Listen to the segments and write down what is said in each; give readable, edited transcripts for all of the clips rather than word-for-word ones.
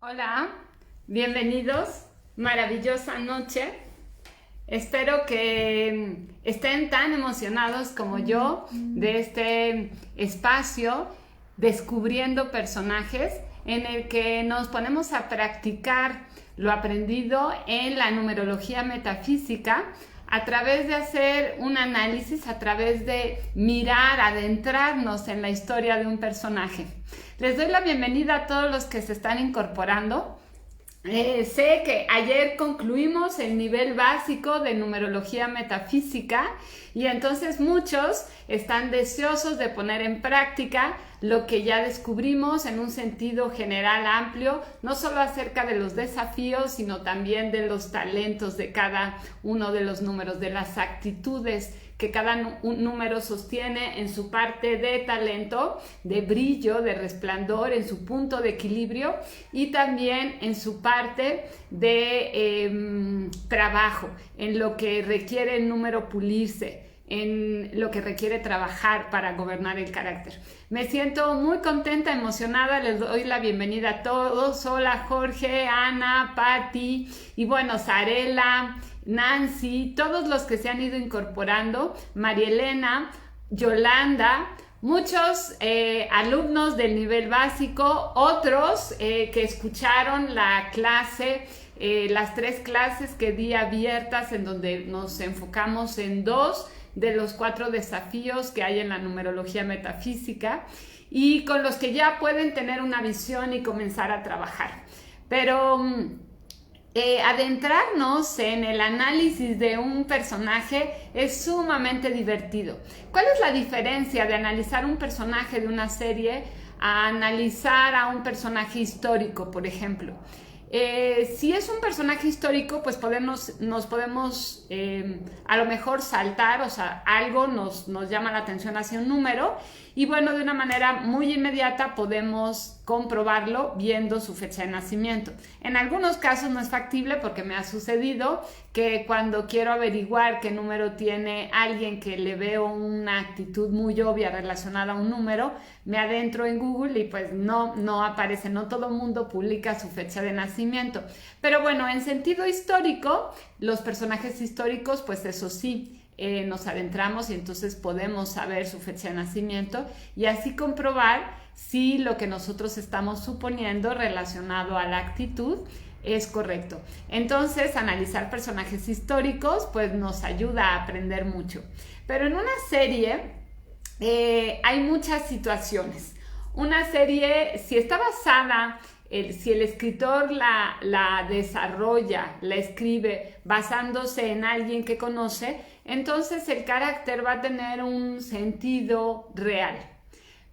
Hola, bienvenidos, maravillosa noche. Espero que estén tan emocionados como yo de este espacio descubriendo personajes en el que nos ponemos a practicar lo aprendido en la numerología metafísica a través de hacer un análisis, a través de mirar, adentrarnos en la historia de un personaje. Les doy la bienvenida a todos los que se están incorporando. Sé que ayer concluimos el nivel básico de numerología metafísica y entonces muchos están deseosos de poner en práctica lo que ya descubrimos en un sentido general amplio, no solo acerca de los desafíos, sino también de los talentos de cada uno de los números, de las actitudes que cada número sostiene en su parte de talento, de brillo, de resplandor, en su punto de equilibrio y también en su parte de trabajo, en lo que requiere el número pulirse, en lo que requiere trabajar para gobernar el carácter. Me siento muy contenta, emocionada, les doy la bienvenida a todos. Hola Jorge, Ana, Patti y bueno, Sarela, Nancy, todos los que se han ido incorporando, María Elena, Yolanda, muchos alumnos del nivel básico, otros que escucharon la clase, las 3 clases que di abiertas en donde nos enfocamos en 2 de los 4 desafíos que hay en la numerología metafísica y con los que ya pueden tener una visión y comenzar a trabajar. Pero adentrarnos en el análisis de un personaje es sumamente divertido. ¿Cuál es la diferencia de analizar un personaje de una serie a analizar a un personaje histórico, por ejemplo? Si es un personaje histórico, pues nos podemos a lo mejor saltar, o sea, algo nos llama la atención hacia un número y bueno, de una manera muy inmediata podemos comprobarlo viendo su fecha de nacimiento. En algunos casos no es factible porque me ha sucedido que cuando quiero averiguar qué número tiene alguien que le veo una actitud muy obvia relacionada a un número, me adentro en Google y pues no aparece, no todo el mundo publica su fecha de nacimiento. Pero bueno, en sentido histórico, los personajes históricos, pues eso sí, nos adentramos y entonces podemos saber su fecha de nacimiento y así comprobar si lo que nosotros estamos suponiendo relacionado a la actitud es correcto. Entonces, analizar personajes históricos pues nos ayuda a aprender mucho. Pero en una serie hay muchas situaciones. Una serie, si está basada, si el escritor la desarrolla, la escribe basándose en alguien que conoce, entonces el carácter va a tener un sentido real.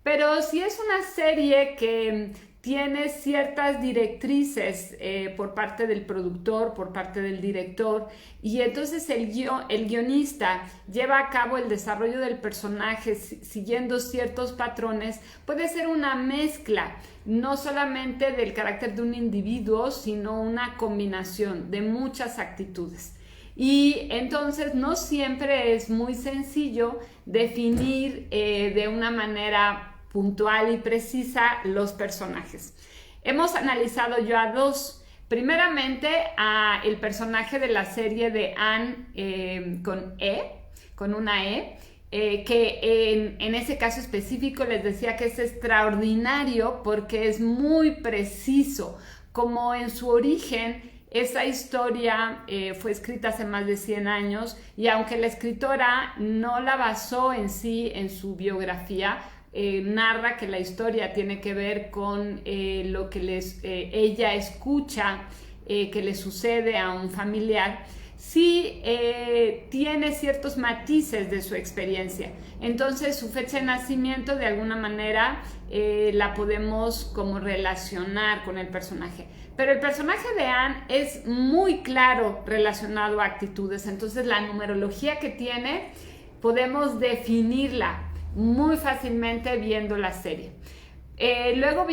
Pero si es una serie que tiene ciertas directrices por parte del productor, por parte del director, y entonces el guionista lleva a cabo el desarrollo del personaje siguiendo ciertos patrones, puede ser una mezcla, no solamente del carácter de un individuo, sino una combinación de muchas actitudes. Y entonces no siempre es muy sencillo definir de una manera puntual y precisa los personajes. Hemos analizado yo a 2. Primeramente a el personaje de la serie de Anne con una que en ese caso específico les decía que es extraordinario porque es muy preciso, como en su origen. Esa historia fue escrita hace más de 100 años y aunque la escritora no la basó en sí en su biografía, narra que la historia tiene que ver con lo que ella escucha que le sucede a un familiar, sí tiene ciertos matices de su experiencia. Entonces su fecha de nacimiento de alguna manera la podemos como relacionar con el personaje. Pero el personaje de Anne es muy claro relacionado a actitudes. Entonces la numerología que tiene podemos definirla muy fácilmente viendo la serie. Luego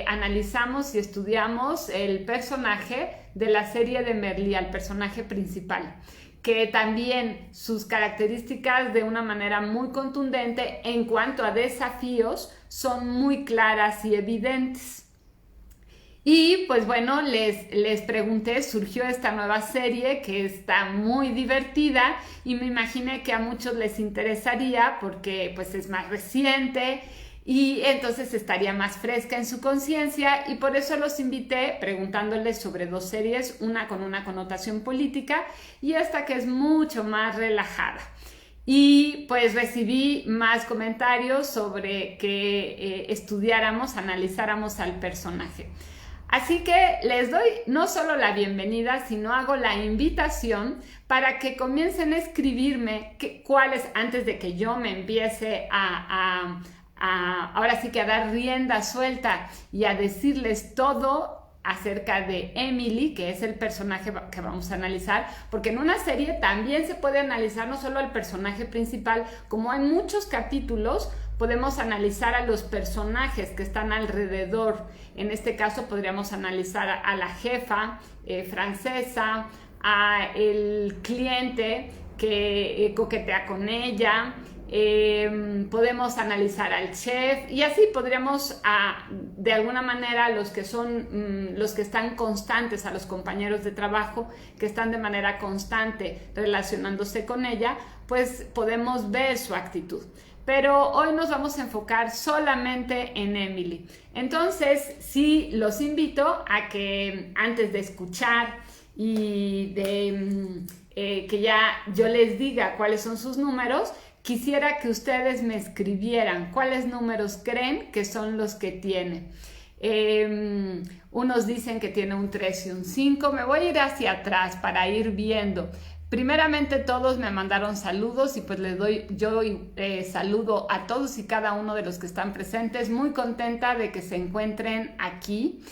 analizamos y estudiamos el personaje de la serie de Merlí, el personaje principal, que también sus características de una manera muy contundente en cuanto a desafíos son muy claras y evidentes. Y pues bueno, les pregunté, surgió esta nueva serie que está muy divertida y me imaginé que a muchos les interesaría porque pues es más reciente y entonces estaría más fresca en su conciencia, y por eso los invité preguntándoles sobre dos series, una con una connotación política y esta que es mucho más relajada. Y pues recibí más comentarios sobre que estudiáramos, analizáramos al personaje. Así que les doy no solo la bienvenida, sino hago la invitación para que comiencen a escribirme cuáles, antes de que yo me empiece ahora sí que a dar rienda suelta y a decirles todo acerca de Emily, que es el personaje que vamos a analizar, porque en una serie también se puede analizar no solo al personaje principal, como hay muchos capítulos, podemos analizar a los personajes que están alrededor. En este caso podríamos analizar a la jefa francesa, a el cliente que coquetea con ella, podemos analizar al chef y así podríamos de alguna manera los que están constantes, a los compañeros de trabajo que están de manera constante relacionándose con ella, pues podemos ver su actitud. Pero hoy nos vamos a enfocar solamente en Emily. Entonces, sí, los invito a que antes de escuchar y de que ya yo les diga cuáles son sus números, quisiera que ustedes me escribieran cuáles números creen que son los que tiene. Unos dicen que tiene un 3 y un 5. Me voy a ir hacia atrás para ir viendo. Primeramente todos me mandaron saludos y pues les doy yo saludo a todos y cada uno de los que están presentes. Muy contenta de que se encuentren aquí.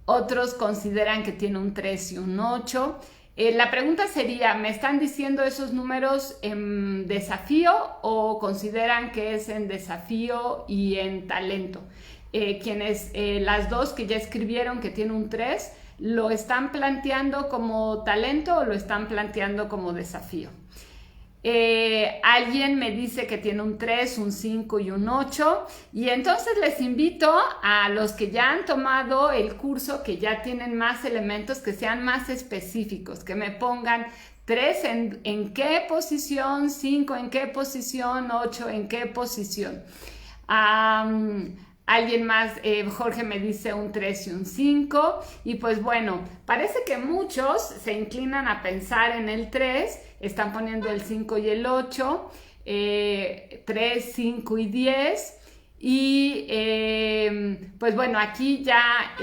Otros consideran que tiene un 3 y un 8. La pregunta sería, ¿me están diciendo esos números en desafío o consideran que es en desafío y en talento? Las dos que ya escribieron que tiene un 3, ¿lo están planteando como talento o lo están planteando como desafío? Alguien me dice que tiene un 3, un 5 y un 8, y entonces les invito a los que ya han tomado el curso, que ya tienen más elementos, que sean más específicos, que me pongan 3 en qué posición, 5 en qué posición, 8 en qué posición. Alguien más, Jorge me dice un 3 y un 5, y pues bueno, parece que muchos se inclinan a pensar en el 3, están poniendo el 5 y el 8, 3, 5 y 10, y pues bueno, aquí ya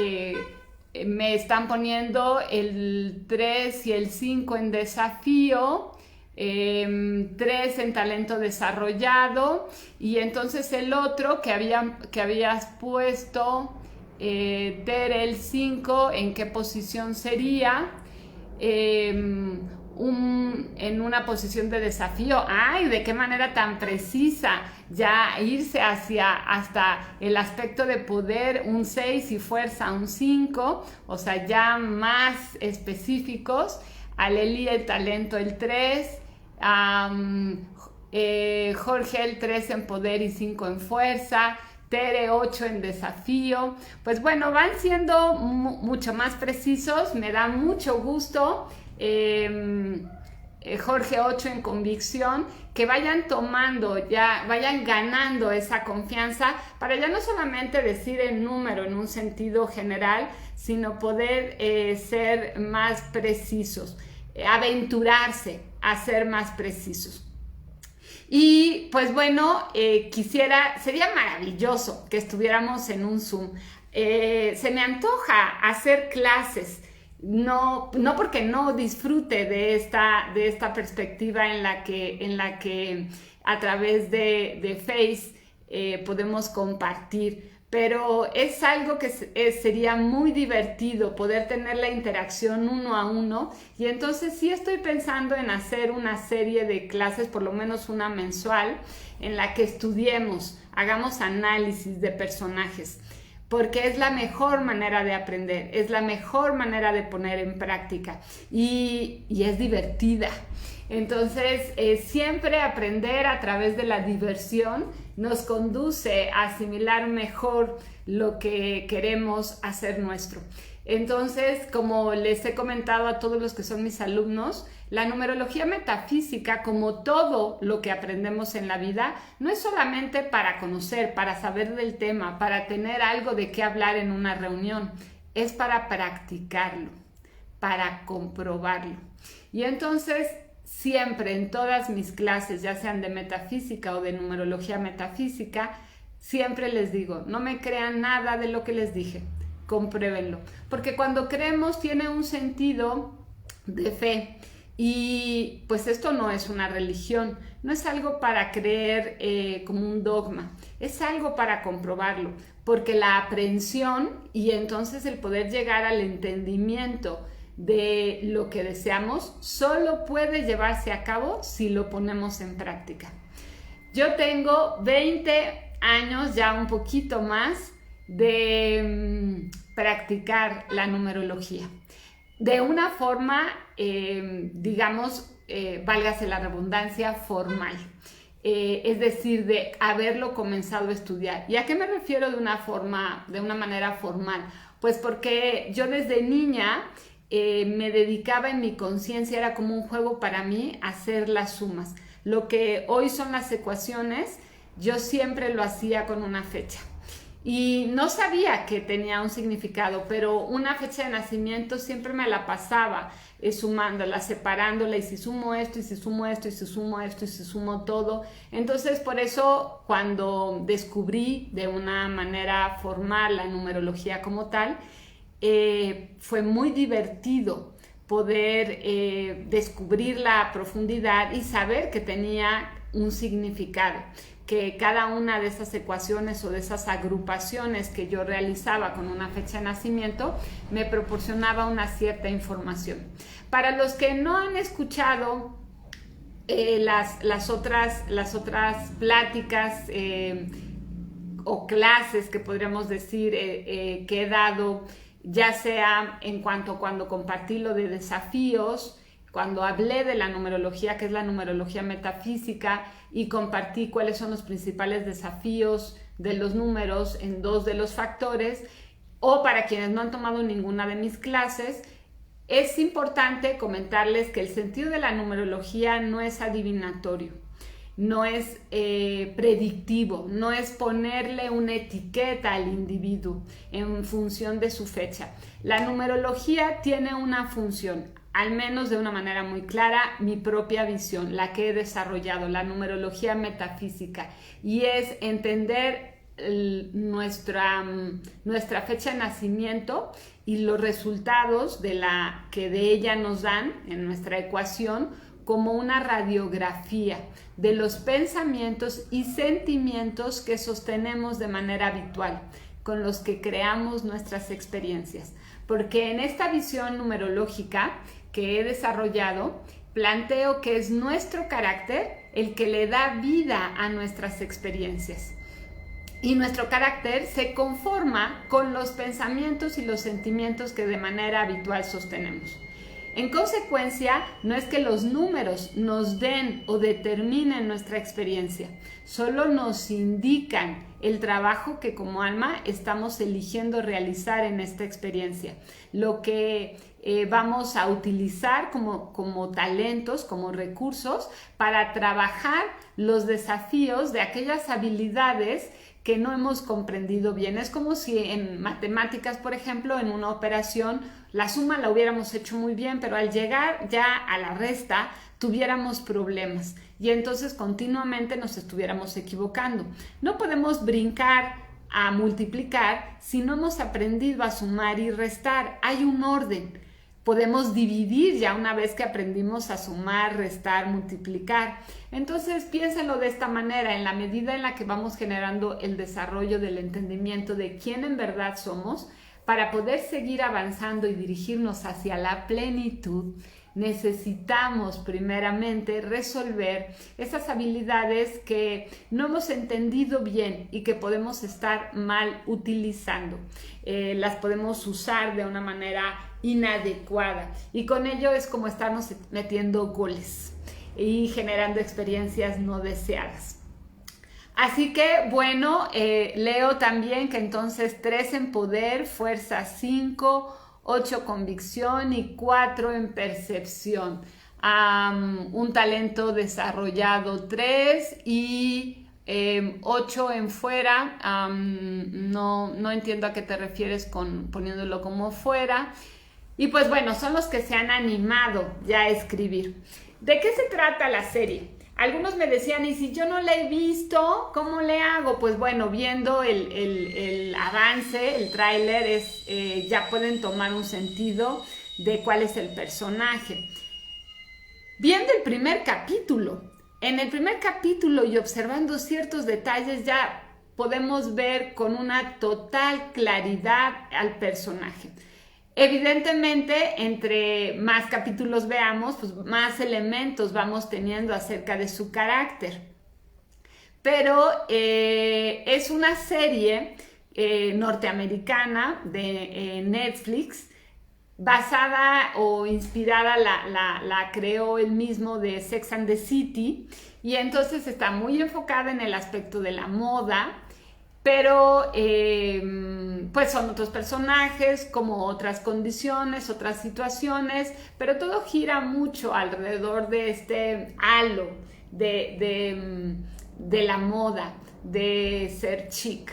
me están poniendo el 3 y el 5 en desafío, 3 en talento desarrollado, y entonces el otro que habías puesto, Tere, el 5, ¿en qué posición sería? En una posición de desafío. ¡Ay! ¿De qué manera tan precisa? Ya irse hasta el aspecto de poder, un 6 y fuerza, un 5, o sea, ya más específicos. Aleli, el talento, el 3. Jorge, el 3 en poder y 5 en fuerza. Tere, 8 en desafío. Pues bueno, van siendo mucho más precisos, me da mucho gusto. Jorge, 8 en convicción, que vayan tomando, ya vayan ganando esa confianza para ya no solamente decir el número en un sentido general, sino poder ser más precisos, aventurarse a ser más precisos. Y pues bueno, sería maravilloso que estuviéramos en un Zoom. Se me antoja hacer clases, no porque no disfrute de esta perspectiva en la que a través de Face podemos compartir, pero es algo que sería muy divertido poder tener la interacción uno a uno, y entonces sí estoy pensando en hacer una serie de clases, por lo menos una mensual, en la que estudiemos, hagamos análisis de personajes, porque es la mejor manera de aprender, es la mejor manera de poner en práctica y es divertida. Entonces, siempre aprender a través de la diversión nos conduce a asimilar mejor lo que queremos hacer nuestro. Entonces, como les he comentado a todos los que son mis alumnos, la numerología metafísica, como todo lo que aprendemos en la vida, no es solamente para conocer, para saber del tema, para tener algo de qué hablar en una reunión, es para practicarlo, para comprobarlo. Y entonces, siempre en todas mis clases, ya sean de metafísica o de numerología metafísica, siempre les digo, no me crean nada de lo que les dije, compruébenlo, porque cuando creemos tiene un sentido de fe. Y pues esto no es una religión, no es algo para creer como un dogma, es algo para comprobarlo, porque la aprehensión y entonces el poder llegar al entendimiento de lo que deseamos solo puede llevarse a cabo si lo ponemos en práctica. Yo tengo 20 años, ya un poquito más, de practicar la numerología. De una forma, digamos, válgase la redundancia, formal. Es decir, de haberlo comenzado a estudiar. ¿Y a qué me refiero de una manera formal? Pues porque yo desde niña me dedicaba en mi conciencia, era como un juego para mí hacer las sumas. Lo que hoy son las ecuaciones, yo siempre lo hacía con una fecha. Y no sabía que tenía un significado, pero una fecha de nacimiento siempre me la pasaba sumándola, separándola, y si sumo esto, y si sumo esto, y si sumo esto, y si sumo todo. Entonces, por eso, cuando descubrí de una manera formal la numerología como tal, fue muy divertido poder descubrirla a profundidad y saber que tenía un significado, que cada una de esas ecuaciones o de esas agrupaciones que yo realizaba con una fecha de nacimiento me proporcionaba una cierta información. Para los que no han escuchado las otras pláticas o clases que podríamos decir que he dado, ya sea en cuanto cuando compartí lo de desafíos, cuando hablé de la numerología, que es la numerología metafísica, y compartí cuáles son los principales desafíos de los números en 2 de los factores, o para quienes no han tomado ninguna de mis clases, es importante comentarles que el sentido de la numerología no es adivinatorio, no es predictivo, no es ponerle una etiqueta al individuo en función de su fecha. La numerología tiene una función, al menos de una manera muy clara, mi propia visión, la que he desarrollado, la numerología metafísica, y es entender nuestra fecha de nacimiento y los resultados que de ella nos dan en nuestra ecuación como una radiografía de los pensamientos y sentimientos que sostenemos de manera habitual, con los que creamos nuestras experiencias. Porque en esta visión numerológica que he desarrollado, planteo que es nuestro carácter el que le da vida a nuestras experiencias. Y nuestro carácter se conforma con los pensamientos y los sentimientos que de manera habitual sostenemos. En consecuencia, no es que los números nos den o determinen nuestra experiencia, solo nos indican el trabajo que como alma estamos eligiendo realizar en esta experiencia, lo que vamos a utilizar como talentos, como recursos para trabajar los desafíos de aquellas habilidades que no hemos comprendido bien. Es como si en matemáticas, por ejemplo, en una operación, la suma la hubiéramos hecho muy bien, pero al llegar ya a la resta tuviéramos problemas y entonces continuamente nos estuviéramos equivocando. No podemos brincar a multiplicar si no hemos aprendido a sumar y restar. Hay un orden. Podemos dividir ya una vez que aprendimos a sumar, restar, multiplicar. Entonces piénsenlo de esta manera, en la medida en la que vamos generando el desarrollo del entendimiento de quién en verdad somos, para poder seguir avanzando y dirigirnos hacia la plenitud, necesitamos primeramente resolver esas habilidades que no hemos entendido bien y que podemos estar mal utilizando. Las podemos usar de una manera inadecuada y con ello es como estarnos metiendo goles y generando experiencias no deseadas. Así que, bueno, leo también que entonces 3 en poder, fuerza 5, 8 convicción y 4 en percepción. Un talento desarrollado 3 y 8 en fuera. No entiendo a qué te refieres con poniéndolo como fuera. Y pues bueno, son los que se han animado ya a escribir. ¿De qué se trata la serie? Algunos me decían, y si yo no la he visto, ¿cómo le hago? Pues bueno, viendo el avance, el tráiler, ya pueden tomar un sentido de cuál es el personaje. Viendo el primer capítulo, en el primer capítulo y observando ciertos detalles ya podemos ver con una total claridad al personaje. Evidentemente, entre más capítulos veamos, pues más elementos vamos teniendo acerca de su carácter. Pero es una serie norteamericana de Netflix, basada o inspirada, la creó él mismo, de Sex and the City, y entonces está muy enfocada en el aspecto de la moda, pero pues son otros personajes, como otras condiciones, otras situaciones, pero todo gira mucho alrededor de este halo de la moda, de ser chic.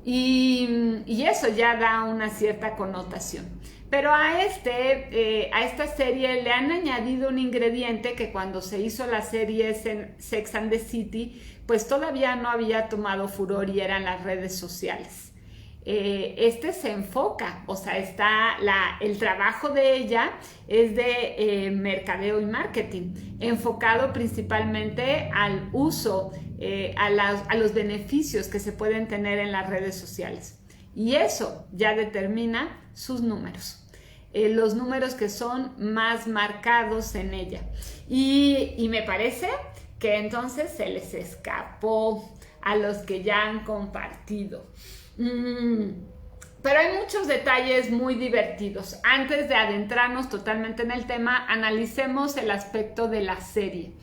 Y eso ya da una cierta connotación. Pero a esta serie le han añadido un ingrediente que cuando se hizo la serie Sex and the City, pues todavía no había tomado furor, y eran las redes sociales. Se enfoca, o sea, el trabajo de ella es de mercadeo y marketing, enfocado principalmente al uso, a los beneficios que se pueden tener en las redes sociales. Y eso ya determina sus números. Los números que son más marcados en ella. Y me parece que entonces se les escapó a los que ya han compartido. Pero hay muchos detalles muy divertidos. Antes de adentrarnos totalmente en el tema, analicemos el aspecto de la serie.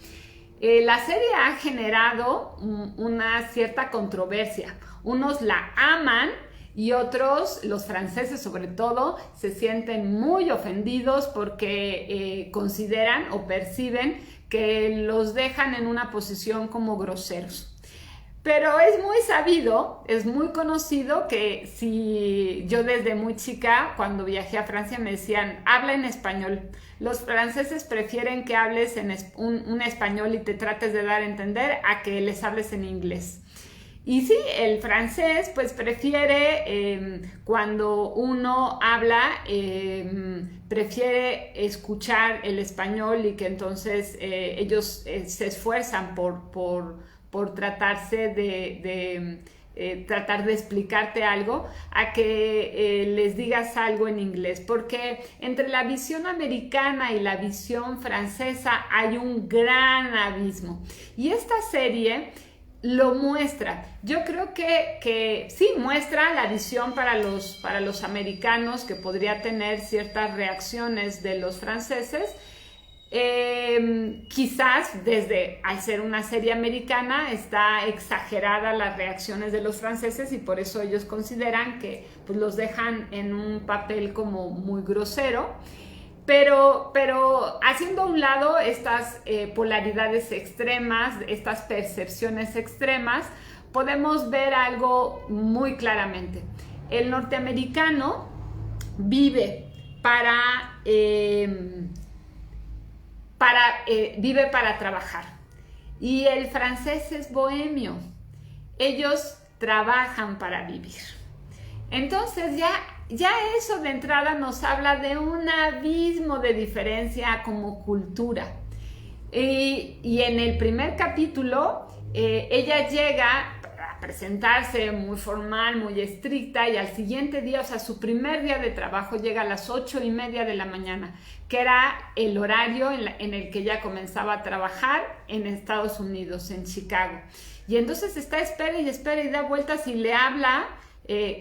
La serie ha generado una cierta controversia. Unos la aman y otros, los franceses sobre todo, se sienten muy ofendidos porque consideran o perciben que los dejan en una posición como groseros. Pero es muy sabido, es muy conocido que si yo desde muy chica, cuando viajé a Francia, me decían, habla en español. Los franceses prefieren que hables en un español y te trates de dar a entender a que les hables en inglés. Y sí, el francés pues prefiere, cuando uno habla, prefiere escuchar el español, y que entonces ellos se esfuerzan por tratarse tratar de explicarte algo, a que les digas algo en inglés, porque entre la visión americana y la visión francesa hay un gran abismo, y esta serie lo muestra. Yo creo que sí muestra la visión para los americanos, que podría tener ciertas reacciones de los franceses. Quizás al ser una serie americana está exagerada las reacciones de los franceses, y por eso ellos consideran que pues, los dejan en un papel como muy grosero. Pero haciendo a un lado estas polaridades extremas, estas percepciones extremas, podemos ver algo muy claramente. El norteamericano vive vive para trabajar, y el francés es bohemio. Ellos trabajan para vivir. Entonces ya eso de entrada nos habla de un abismo de diferencia como cultura. Y en el primer capítulo, ella llega a presentarse muy formal, muy estricta, y al siguiente día, o sea, su primer día de trabajo, llega a las 8:30 de la mañana, que era el horario en el que ella comenzaba a trabajar en Estados Unidos, en Chicago. Y entonces está espera y da vueltas, y le habla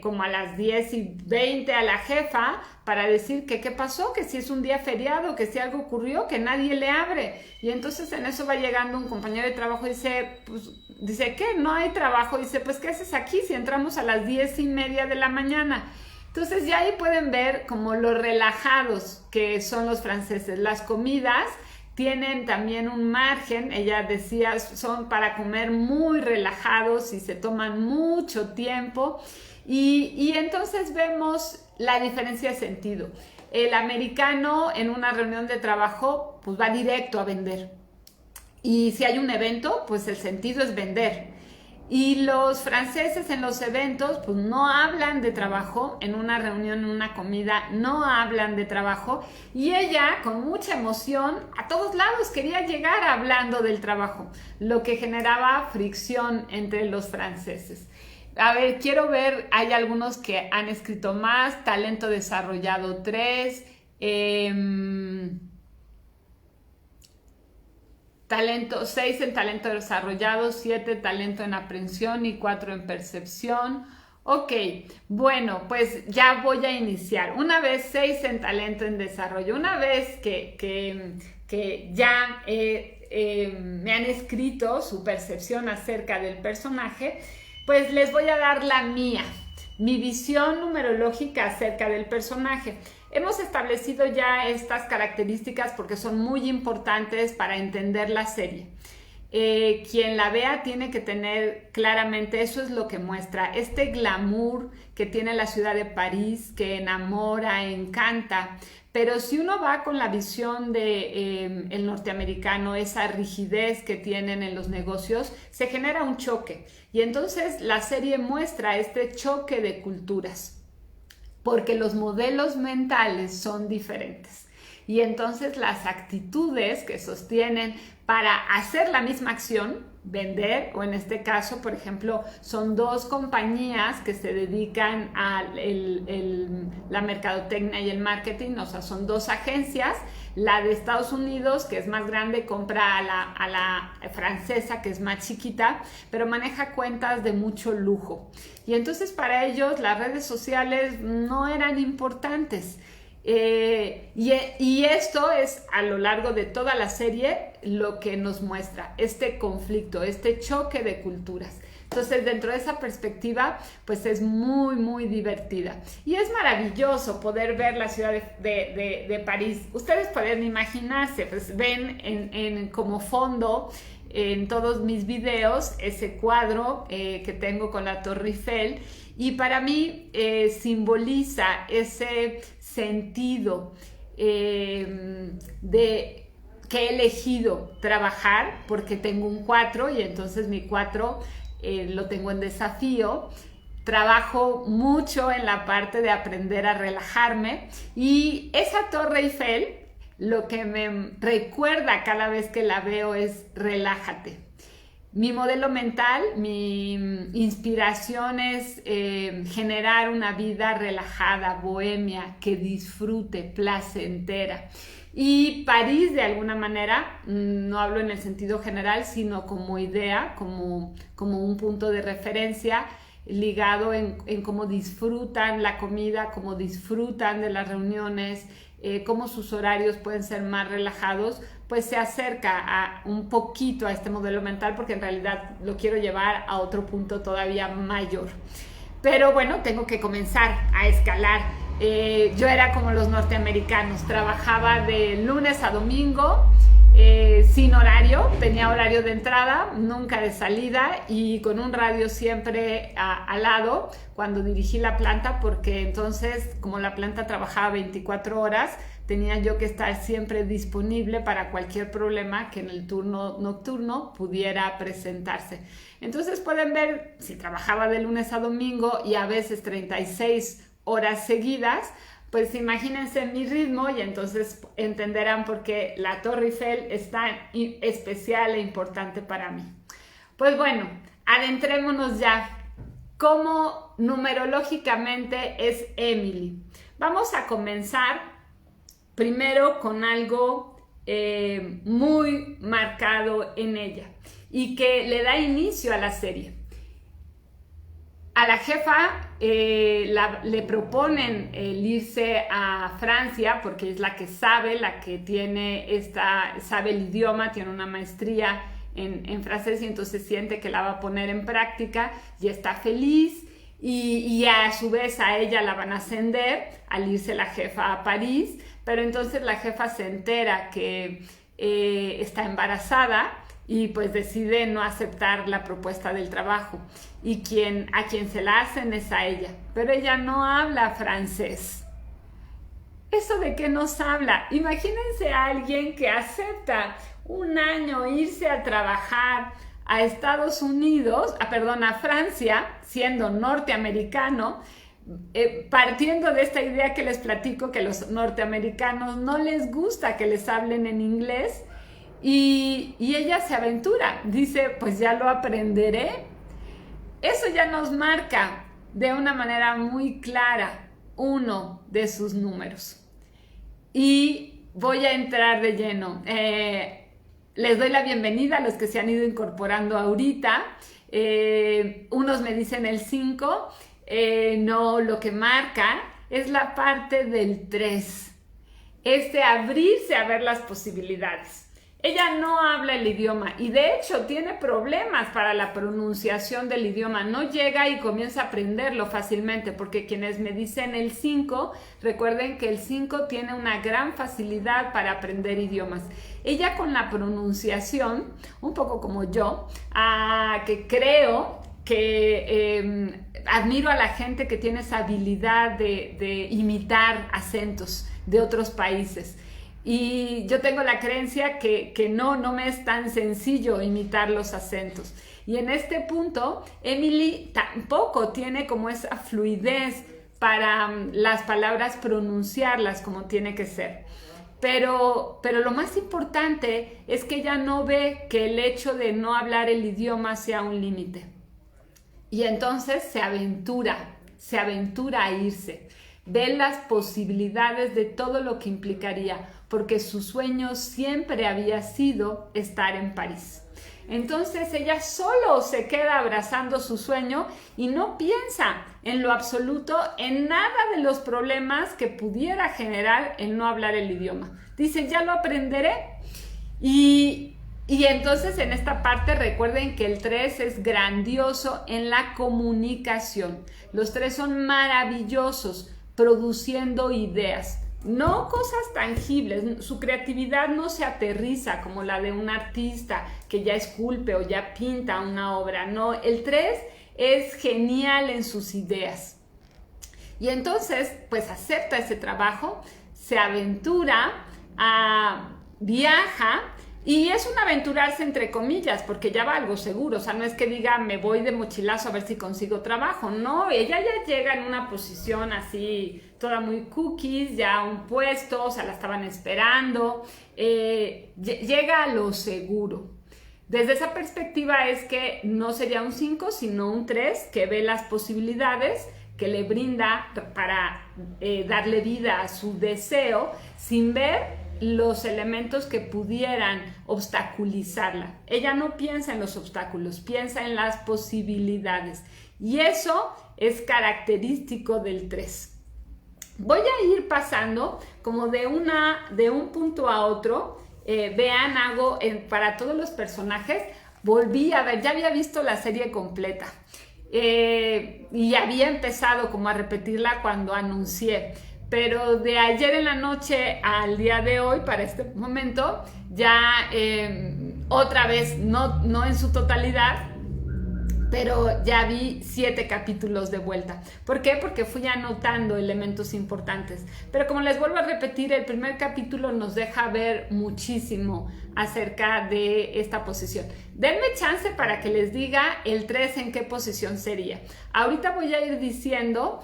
como a las 10:20 a la jefa para decir que qué pasó, que si es un día feriado, que si algo ocurrió, que nadie le abre. Y entonces en eso va llegando un compañero de trabajo y dice, pues, dice, ¿qué? ¿No hay trabajo? Dice, pues, ¿qué haces aquí si entramos a las 10:30 de la mañana? Entonces ya ahí pueden ver como lo relajados que son los franceses. Las comidas tienen también un margen, ella decía, son para comer muy relajados y se toman mucho tiempo. Y entonces vemos la diferencia de sentido. El americano en una reunión de trabajo pues va directo a vender. Y si hay un evento, pues el sentido es vender. Y los franceses en los eventos pues no hablan de trabajo, en una reunión, en una comida, no hablan de trabajo. Y ella, con mucha emoción, a todos lados quería llegar hablando del trabajo, lo que generaba fricción entre los franceses. A ver, quiero ver, hay algunos que han escrito más, talento desarrollado 3, talento 6 en talento desarrollado, 7 talento en aprehensión y 4 en percepción. Ok, bueno, pues ya voy a iniciar. Una vez 6 en talento en desarrollo, una vez que ya me han escrito su percepción acerca del personaje, pues les voy a dar la mía, mi visión numerológica acerca del personaje. Hemos establecido ya estas características porque son muy importantes para entender la serie. Quien la vea tiene que tener claramente, eso es lo que muestra, este glamour que tiene la ciudad de París, que enamora, encanta. Pero si uno va con la visión de el norteamericano, esa rigidez que tienen en los negocios, se genera un choque. Y entonces la serie muestra este choque de culturas, porque los modelos mentales son diferentes. Y entonces las actitudes que sostienen para hacer la misma acción, vender, o en este caso, por ejemplo, son dos compañías que se dedican a la mercadotecnia y el marketing, o sea, son dos agencias. La de Estados Unidos, que es más grande, compra a la francesa, que es más chiquita, pero maneja cuentas de mucho lujo. Y entonces para ellos las redes sociales no eran importantes. Y esto es a lo largo de toda la serie lo que nos muestra, este conflicto, este choque de culturas. Entonces, dentro de esa perspectiva, pues es muy, muy divertida. Y es maravilloso poder ver la ciudad de París. Ustedes pueden imaginarse, pues ven como fondo en todos mis videos ese cuadro que tengo con la Torre Eiffel. Y para mí simboliza ese sentido de que he elegido trabajar porque tengo un 4 y entonces mi 4 lo tengo en desafío. Trabajo mucho en la parte de aprender a relajarme y esa Torre Eiffel lo que me recuerda cada vez que la veo es relájate. Mi modelo mental, mi inspiración es generar una vida relajada, bohemia, que disfrute, placentera. Y París, de alguna manera, no hablo en el sentido general, sino como idea, como un punto de referencia ligado en cómo disfrutan la comida, cómo disfrutan de las reuniones, cómo sus horarios pueden ser más relajados, pues se acerca un poquito a este modelo mental porque en realidad lo quiero llevar a otro punto todavía mayor. Pero bueno, tengo que comenzar a escalar. Yo era como los norteamericanos, trabajaba de lunes a domingo, sin horario, tenía horario de entrada, nunca de salida y con un radio siempre al lado cuando dirigí la planta, porque entonces como la planta trabajaba 24 horas, tenía yo que estar siempre disponible para cualquier problema que en el turno nocturno pudiera presentarse. Entonces pueden ver, si trabajaba de lunes a domingo y a veces 36 horas seguidas, pues imagínense mi ritmo y entonces entenderán por qué la Torre Eiffel es tan especial e importante para mí. Pues bueno, adentrémonos ya. ¿Cómo numerológicamente es Emily? Vamos a comenzar primero con algo muy marcado en ella y que le da inicio a la serie. a la jefa le proponen el irse a Francia porque es la que sabe, sabe el idioma, tiene una maestría en francés y entonces siente que la va a poner en práctica y está feliz y a su vez a ella la van a ascender al irse la jefa a París, pero entonces la jefa se entera que está embarazada y pues decide no aceptar la propuesta del trabajo y a quien se la hacen es a ella, pero ella no habla francés. ¿Eso de qué nos habla? Imagínense a alguien que acepta un año irse a trabajar a Estados Unidos, a Francia, siendo norteamericano, partiendo de esta idea que les platico, que a los norteamericanos no les gusta que les hablen en inglés, y ella se aventura, dice, pues ya lo aprenderé. Eso ya nos marca de una manera muy clara uno de sus números. Y voy a entrar de lleno. Les doy la bienvenida a los que se han ido incorporando ahorita. Unos me dicen el 5. No, lo que marca es la parte del 3. Abrirse a ver las posibilidades. Ella no habla el idioma y de hecho tiene problemas para la pronunciación del idioma. No llega y comienza a aprenderlo fácilmente porque quienes me dicen el 5, recuerden que el 5 tiene una gran facilidad para aprender idiomas. Ella con la pronunciación, un poco como yo, que creo que admiro a la gente que tiene esa habilidad de imitar acentos de otros países. Y yo tengo la creencia que no me es tan sencillo imitar los acentos. Y en este punto, Emily tampoco tiene como esa fluidez para las palabras pronunciarlas como tiene que ser. Pero lo más importante es que ella no ve que el hecho de no hablar el idioma sea un límite. Y entonces se aventura a irse. Ve las posibilidades de todo lo que implicaría, porque su sueño siempre había sido estar en París. Entonces ella solo se queda abrazando su sueño y no piensa en lo absoluto en nada de los problemas que pudiera generar el no hablar el idioma. Dice, ya lo aprenderé. Y entonces en esta parte recuerden que el 3 es grandioso en la comunicación. Los 3 son maravillosos produciendo ideas, no cosas tangibles. Su creatividad no se aterriza como la de un artista que ya esculpe o ya pinta una obra. No, el 3 es genial en sus ideas. Y entonces, pues acepta ese trabajo, se aventura, viaja. Y es un aventurarse entre comillas, porque ya va algo seguro. O sea, no es que diga, me voy de mochilazo a ver si consigo trabajo. No, ella ya llega en una posición así, toda muy cookies, ya un puesto, o sea, la estaban esperando. Llega a lo seguro. Desde esa perspectiva es que no sería un 5, sino un 3, que ve las posibilidades que le brinda para darle vida a su deseo, sin ver los elementos que pudieran obstaculizarla. Ella no piensa en los obstáculos, piensa en las posibilidades. Y eso es característico del 3. Voy a ir pasando como de un punto a otro. Vean, para todos los personajes, volví a ver, ya había visto la serie completa. Y había empezado como a repetirla cuando anuncié. Pero de ayer en la noche al día de hoy, para este momento, ya otra vez, no en su totalidad, pero ya vi 7 capítulos de vuelta. ¿Por qué? Porque fui anotando elementos importantes. Pero como les vuelvo a repetir, el primer capítulo nos deja ver muchísimo acerca de esta posición. Denme chance para que les diga el 3 en qué posición sería. Ahorita voy a ir diciendo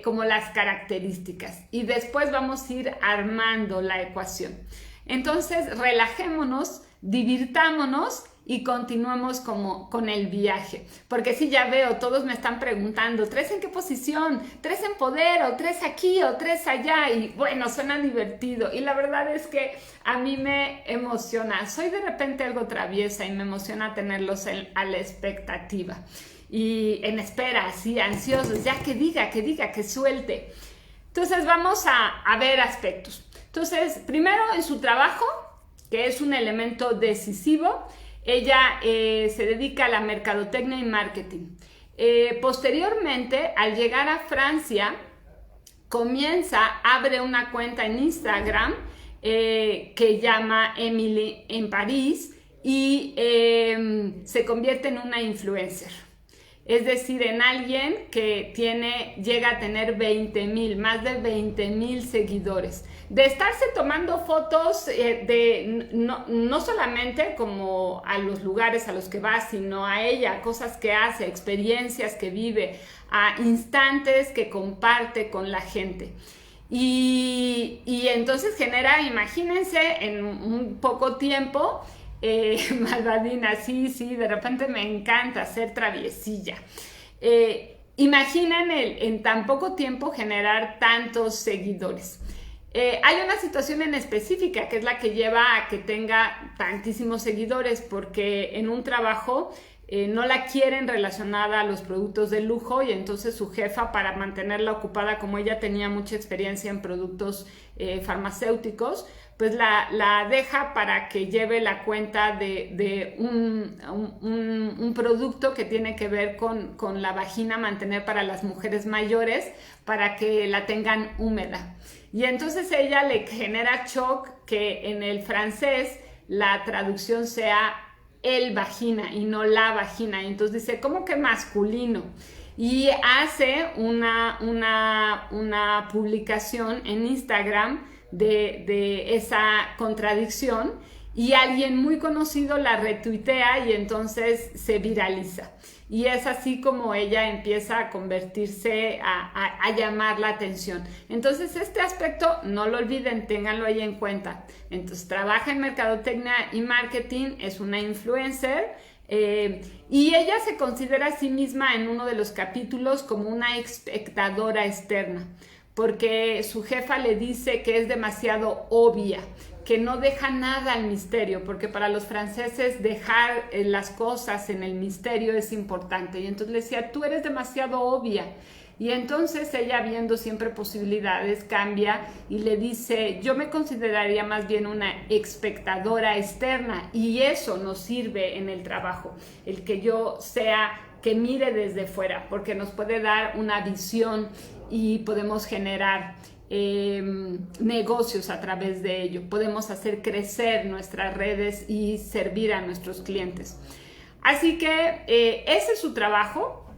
como las características y después vamos a ir armando la ecuación. Entonces relajémonos, divirtámonos y continuemos con el viaje, porque sí, ya veo, todos me están preguntando, ¿3 en qué posición? ¿3 en poder? ¿O 3 aquí? ¿O 3 allá? Y bueno, suena divertido y la verdad es que a mí me emociona, soy de repente algo traviesa y me emociona tenerlos a la expectativa. y en espera, así ansiosos, ya que diga, que suelte. Entonces vamos a ver aspectos. Entonces, primero en su trabajo, que es un elemento decisivo, ella se dedica a la mercadotecnia y marketing. Posteriormente, al llegar a Francia, abre una cuenta en Instagram que llama Emily en París y se convierte en una influencer. Es decir, en alguien que llega a tener más de 20,000 seguidores. De estarse tomando fotos no solamente como a los lugares a los que va, sino a ella, cosas que hace, experiencias que vive, a instantes que comparte con la gente. Y entonces genera, imagínense, en un poco tiempo, malvadina, sí, de repente me encanta hacer traviesilla. Imaginen en tan poco tiempo generar tantos seguidores. Hay una situación en específica que es la que lleva a que tenga tantísimos seguidores, porque en un trabajo no la quieren relacionada a los productos de lujo, y entonces su jefa, para mantenerla ocupada, como ella tenía mucha experiencia en productos farmacéuticos, pues la deja para que lleve la cuenta de un producto que tiene que ver con la vagina, mantener para las mujeres mayores, para que la tengan húmeda. Y entonces ella le genera shock que en el francés la traducción sea el vagina y no la vagina. Y entonces dice, ¿cómo que masculino? Y hace una publicación en Instagram de esa contradicción, y alguien muy conocido la retuitea y entonces se viraliza. Y es así como ella empieza a convertirse, a llamar la atención. Entonces este aspecto no lo olviden, ténganlo ahí en cuenta. Entonces trabaja en mercadotecnia y marketing, es una influencer, y ella se considera a sí misma en uno de los capítulos como una espectadora externa, porque su jefa le dice que es demasiado obvia, que no deja nada al misterio, porque para los franceses dejar las cosas en el misterio es importante. Y entonces le decía, tú eres demasiado obvia. Y entonces ella, viendo siempre posibilidades, cambia y le dice, yo me consideraría más bien una espectadora externa, y eso nos sirve en el trabajo, el que yo sea, que mire desde fuera, porque nos puede dar una visión y podemos generar negocios a través de ello. Podemos hacer crecer nuestras redes y servir a nuestros clientes. Así que ese es su trabajo.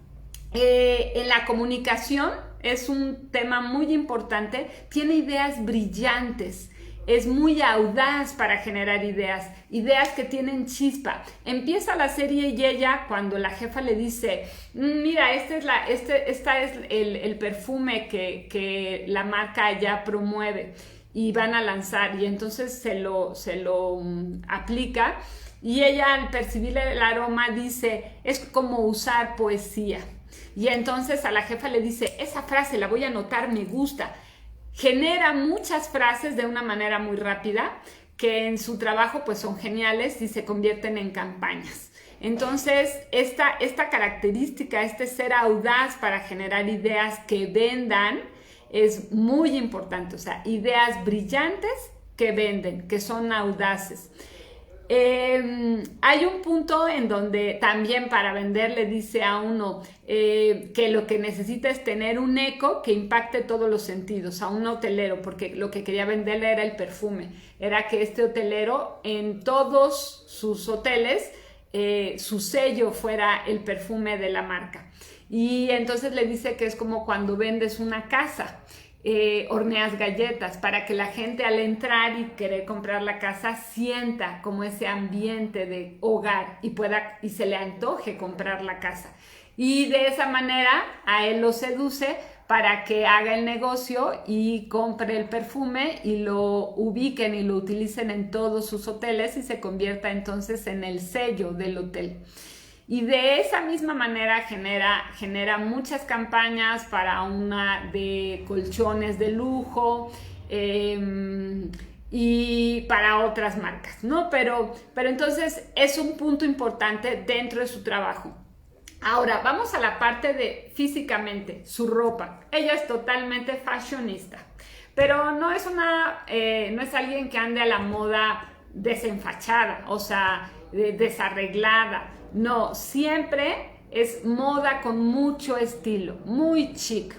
En la comunicación es un tema muy importante. Tiene ideas brillantes. Es muy audaz para generar ideas que tienen chispa. Empieza la serie y ella, cuando la jefa le dice, mira, esta es el perfume que la marca ya promueve y van a lanzar, y entonces se lo aplica, y ella, al percibir el aroma, dice, es como usar poesía. Y entonces a la jefa le dice, esa frase la voy a anotar, me gusta. Genera muchas frases de una manera muy rápida que en su trabajo pues son geniales y se convierten en campañas. Entonces esta característica, este ser audaz para generar ideas que vendan, es muy importante. O sea, ideas brillantes que venden, que son audaces. Hay un punto en donde también para vender le dice a uno que lo que necesita es tener un eco que impacte todos los sentidos, a un hotelero, porque lo que quería venderle era el perfume, era que este hotelero en todos sus hoteles su sello fuera el perfume de la marca. Y entonces le dice que es como cuando vendes una casa. Horneas galletas para que la gente, al entrar y querer comprar la casa, sienta como ese ambiente de hogar y se le antoje comprar la casa, y de esa manera a él lo seduce para que haga el negocio y compre el perfume y lo ubiquen y lo utilicen en todos sus hoteles, y se convierta entonces en el sello del hotel. Y de esa misma manera genera muchas campañas para una de colchones de lujo y para otras marcas, ¿no? Pero entonces es un punto importante dentro de su trabajo. Ahora, vamos a la parte de físicamente, su ropa. Ella es totalmente fashionista, pero no es no es alguien que ande a la moda desenfachada, o sea, desarreglada. No, siempre es moda con mucho estilo, muy chic.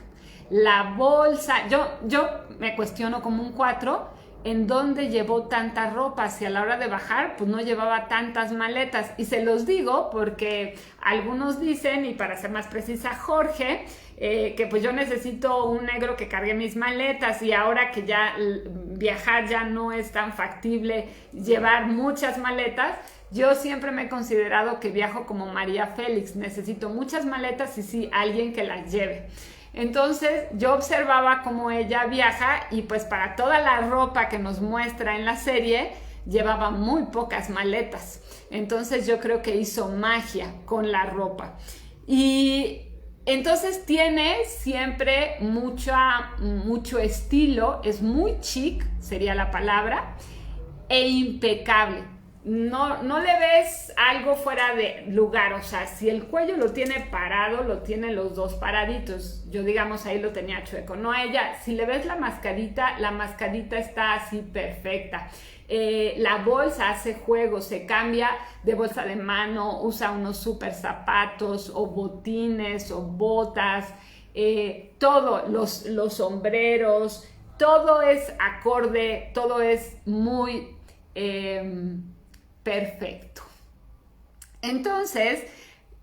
La bolsa, yo me cuestiono como un 4, ¿en dónde llevó tanta ropa? Si a la hora de bajar, pues no llevaba tantas maletas. Y se los digo porque algunos dicen, y para ser más precisa, Jorge, que pues yo necesito un negro que cargue mis maletas, y ahora que ya viajar ya no es tan factible llevar muchas maletas, yo siempre me he considerado que viajo como María Félix, necesito muchas maletas y sí, alguien que las lleve. Entonces yo observaba cómo ella viaja y pues para toda la ropa que nos muestra en la serie llevaba muy pocas maletas. Entonces yo creo que hizo magia con la ropa. Y entonces tiene siempre mucho estilo, es muy chic, sería la palabra, e impecable. No le ves algo fuera de lugar, o sea, si el cuello lo tiene parado, lo tiene los dos paraditos, yo digamos ahí lo tenía chueco, no a ella, si le ves la mascarita está así perfecta. La bolsa hace juego, se cambia de bolsa de mano, usa unos super zapatos o botines o botas, todo, los sombreros, todo es acorde, todo es muy perfecto. Entonces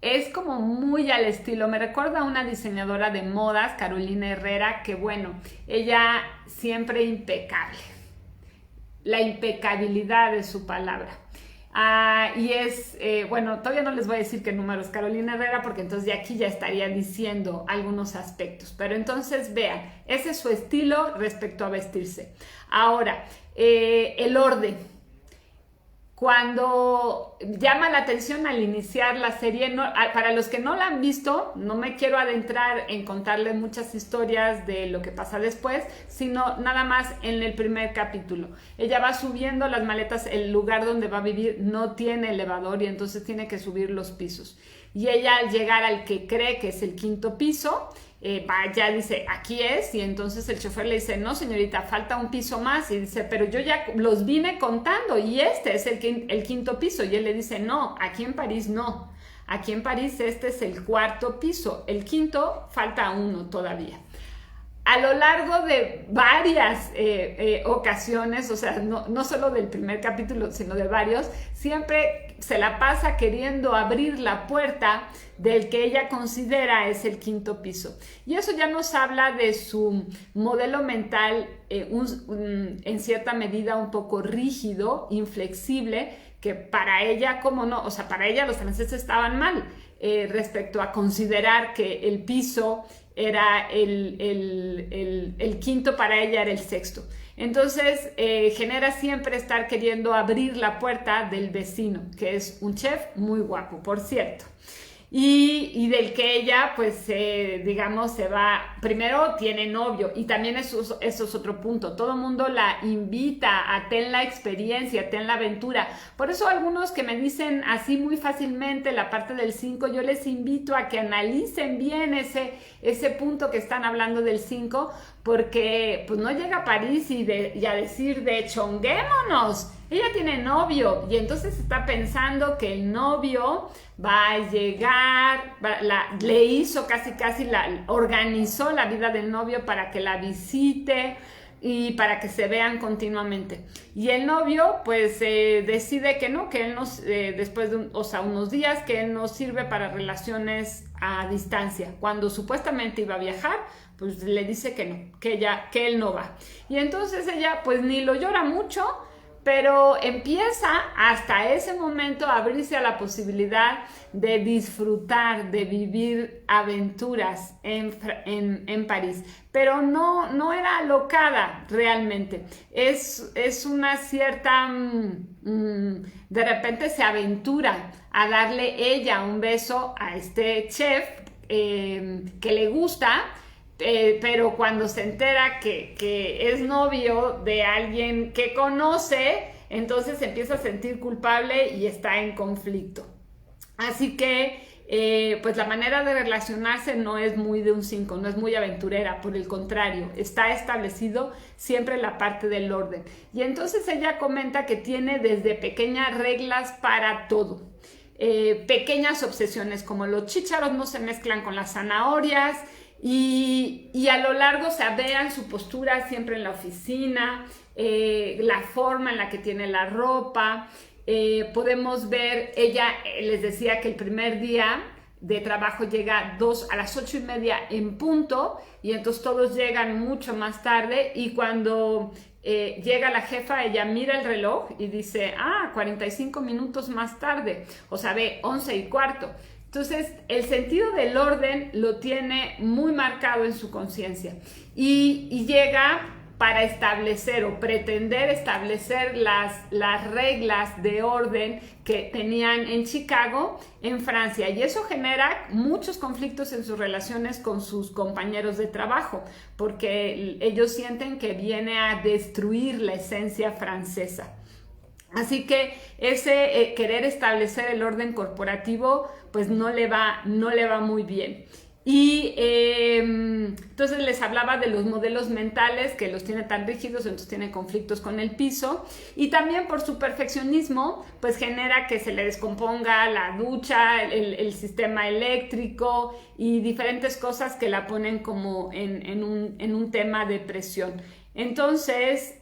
es como muy al estilo, me recuerda a una diseñadora de modas, Carolina Herrera, que bueno, ella siempre impecable, la impecabilidad de su palabra. Y es, bueno, todavía no les voy a decir qué número es Carolina Herrera, porque entonces de aquí ya estaría diciendo algunos aspectos, pero entonces vean, ese es su estilo respecto a vestirse. Ahora, el orden. Cuando llama la atención al iniciar la serie, para los que no la han visto, no me quiero adentrar en contarles muchas historias de lo que pasa después, sino nada más en el primer capítulo. Ella va subiendo las maletas, el lugar donde va a vivir no tiene elevador y entonces tiene que subir los pisos. Y ella al llegar al que cree que es el 5º piso, ya dice, aquí es, y entonces el chofer le dice, no señorita, falta un piso más, y dice, pero yo ya los vine contando y este es el 5º piso, y él le dice, no, aquí en París no, aquí en París este es el 4º piso, el 5º falta uno todavía. A lo largo de varias ocasiones, o sea, no solo del primer capítulo, sino de varios, siempre se la pasa queriendo abrir la puerta del que ella considera es el 5º piso. Y eso ya nos habla de su modelo mental en cierta medida un poco rígido, inflexible, que para ella, ¿cómo no? O sea, para ella los franceses estaban mal respecto a considerar que el piso era el 5º, para ella era el 6º. Entonces genera siempre estar queriendo abrir la puerta del vecino, que es un chef muy guapo, por cierto. Y del que ella, pues, digamos, se va, primero tiene novio, y también eso es otro punto, todo el mundo la invita a ten la experiencia, ten la aventura. Por eso algunos que me dicen así muy fácilmente la parte del 5, yo les invito a que analicen bien ese punto que están hablando del 5, porque pues no llega a París y a decir de chonguémonos. Ella tiene novio y entonces está pensando que el novio va a llegar, le hizo casi, organizó la vida del novio para que la visite y para que se vean continuamente. Y el novio pues decide que no, que él no, después de unos días, que él no sirve para relaciones a distancia. Cuando supuestamente iba a viajar, pues le dice que no, que él no va. Y entonces ella pues ni lo llora mucho, pero empieza hasta ese momento a abrirse a la posibilidad de disfrutar, de vivir aventuras en París. Pero no era alocada realmente. Es una cierta... de repente se aventura a darle ella un beso a este chef que le gusta, pero cuando se entera que es novio de alguien que conoce, entonces se empieza a sentir culpable y está en conflicto. Así que pues la manera de relacionarse no es muy de un 5, no es muy aventurera, por el contrario, está establecido siempre la parte del orden. Y entonces ella comenta que tiene desde pequeñas reglas para todo. Pequeñas obsesiones como los chícharos no se mezclan con las zanahorias y a lo largo se vean su postura siempre en la oficina, la forma en la que tiene la ropa. Podemos ver, ella les decía que el primer día de trabajo llega a las 8:30 en punto y entonces todos llegan mucho más tarde y cuando llega la jefa, ella mira el reloj y dice, 45 minutos más tarde, o sea, ve 11:15. Entonces, el sentido del orden lo tiene muy marcado en su conciencia y llega para establecer o pretender establecer las reglas de orden que tenían en Chicago, en Francia. Y eso genera muchos conflictos en sus relaciones con sus compañeros de trabajo, porque ellos sienten que viene a destruir la esencia francesa. Así que ese querer establecer el orden corporativo, pues no le va muy bien. Y entonces les hablaba de los modelos mentales que los tiene tan rígidos, entonces tiene conflictos con el piso. Y también por su perfeccionismo, pues genera que se le descomponga la ducha, el sistema eléctrico y diferentes cosas que la ponen como en un tema de presión. Entonces,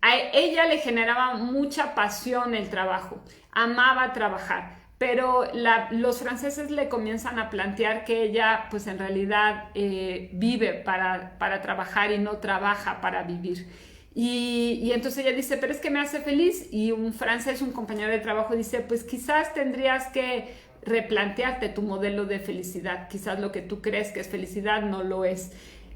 a ella le generaba mucha pasión el trabajo, amaba trabajar. Pero los franceses le comienzan a plantear que ella pues en realidad vive para trabajar y no trabaja para vivir. Y entonces ella dice, pero es que me hace feliz. Y un francés, un compañero de trabajo, dice, pues quizás tendrías que replantearte tu modelo de felicidad. Quizás lo que tú crees que es felicidad no lo es.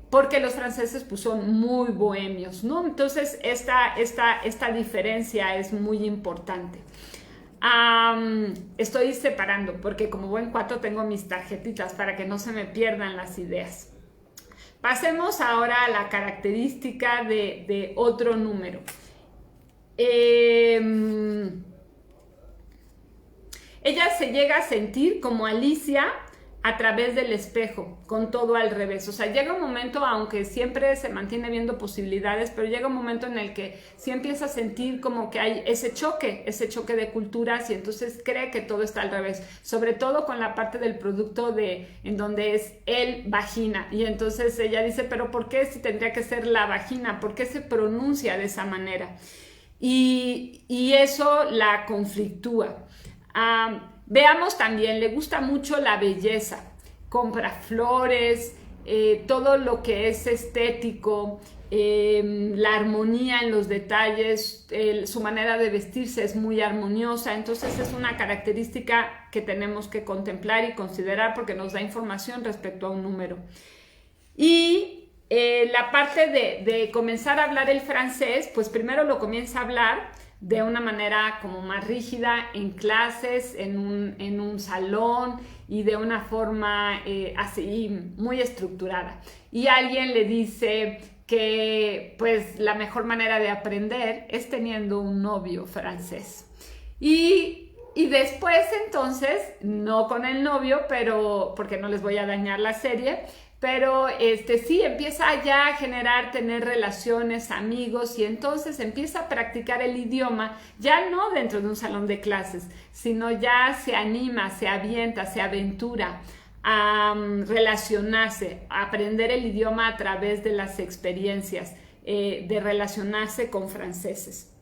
Porque los franceses pues son muy bohemios, ¿no? Entonces esta diferencia es muy importante. Estoy separando porque como buen 4 tengo mis tarjetitas para que no se me pierdan las ideas. Pasemos ahora a la característica de otro número. Ella se llega a sentir como Alicia a través del espejo, con todo al revés. O sea, llega un momento, aunque siempre se mantiene viendo posibilidades, pero llega un momento en el que sí empieza a sentir como que hay ese choque de culturas y entonces cree que todo está al revés, sobre todo con la parte del producto en donde es el vagina. Y entonces ella dice, pero ¿por qué si tendría que ser la vagina? ¿Por qué se pronuncia de esa manera? Y eso la conflictúa. Veamos también, le gusta mucho la belleza, compra flores, todo lo que es estético, la armonía en los detalles, su manera de vestirse es muy armoniosa, entonces es una característica que tenemos que contemplar y considerar porque nos da información respecto a un número. Y la parte de comenzar a hablar el francés, pues primero lo comienza a hablar de una manera como más rígida en clases, en un salón y de una forma así muy estructurada. Y alguien le dice que pues la mejor manera de aprender es teniendo un novio francés. Y después entonces, no con el novio, pero porque no les voy a dañar la serie, pero sí empieza ya a tener relaciones, amigos y entonces empieza a practicar el idioma ya no dentro de un salón de clases, sino ya se anima, se avienta, se aventura a relacionarse, a aprender el idioma a través de las experiencias, de relacionarse con franceses.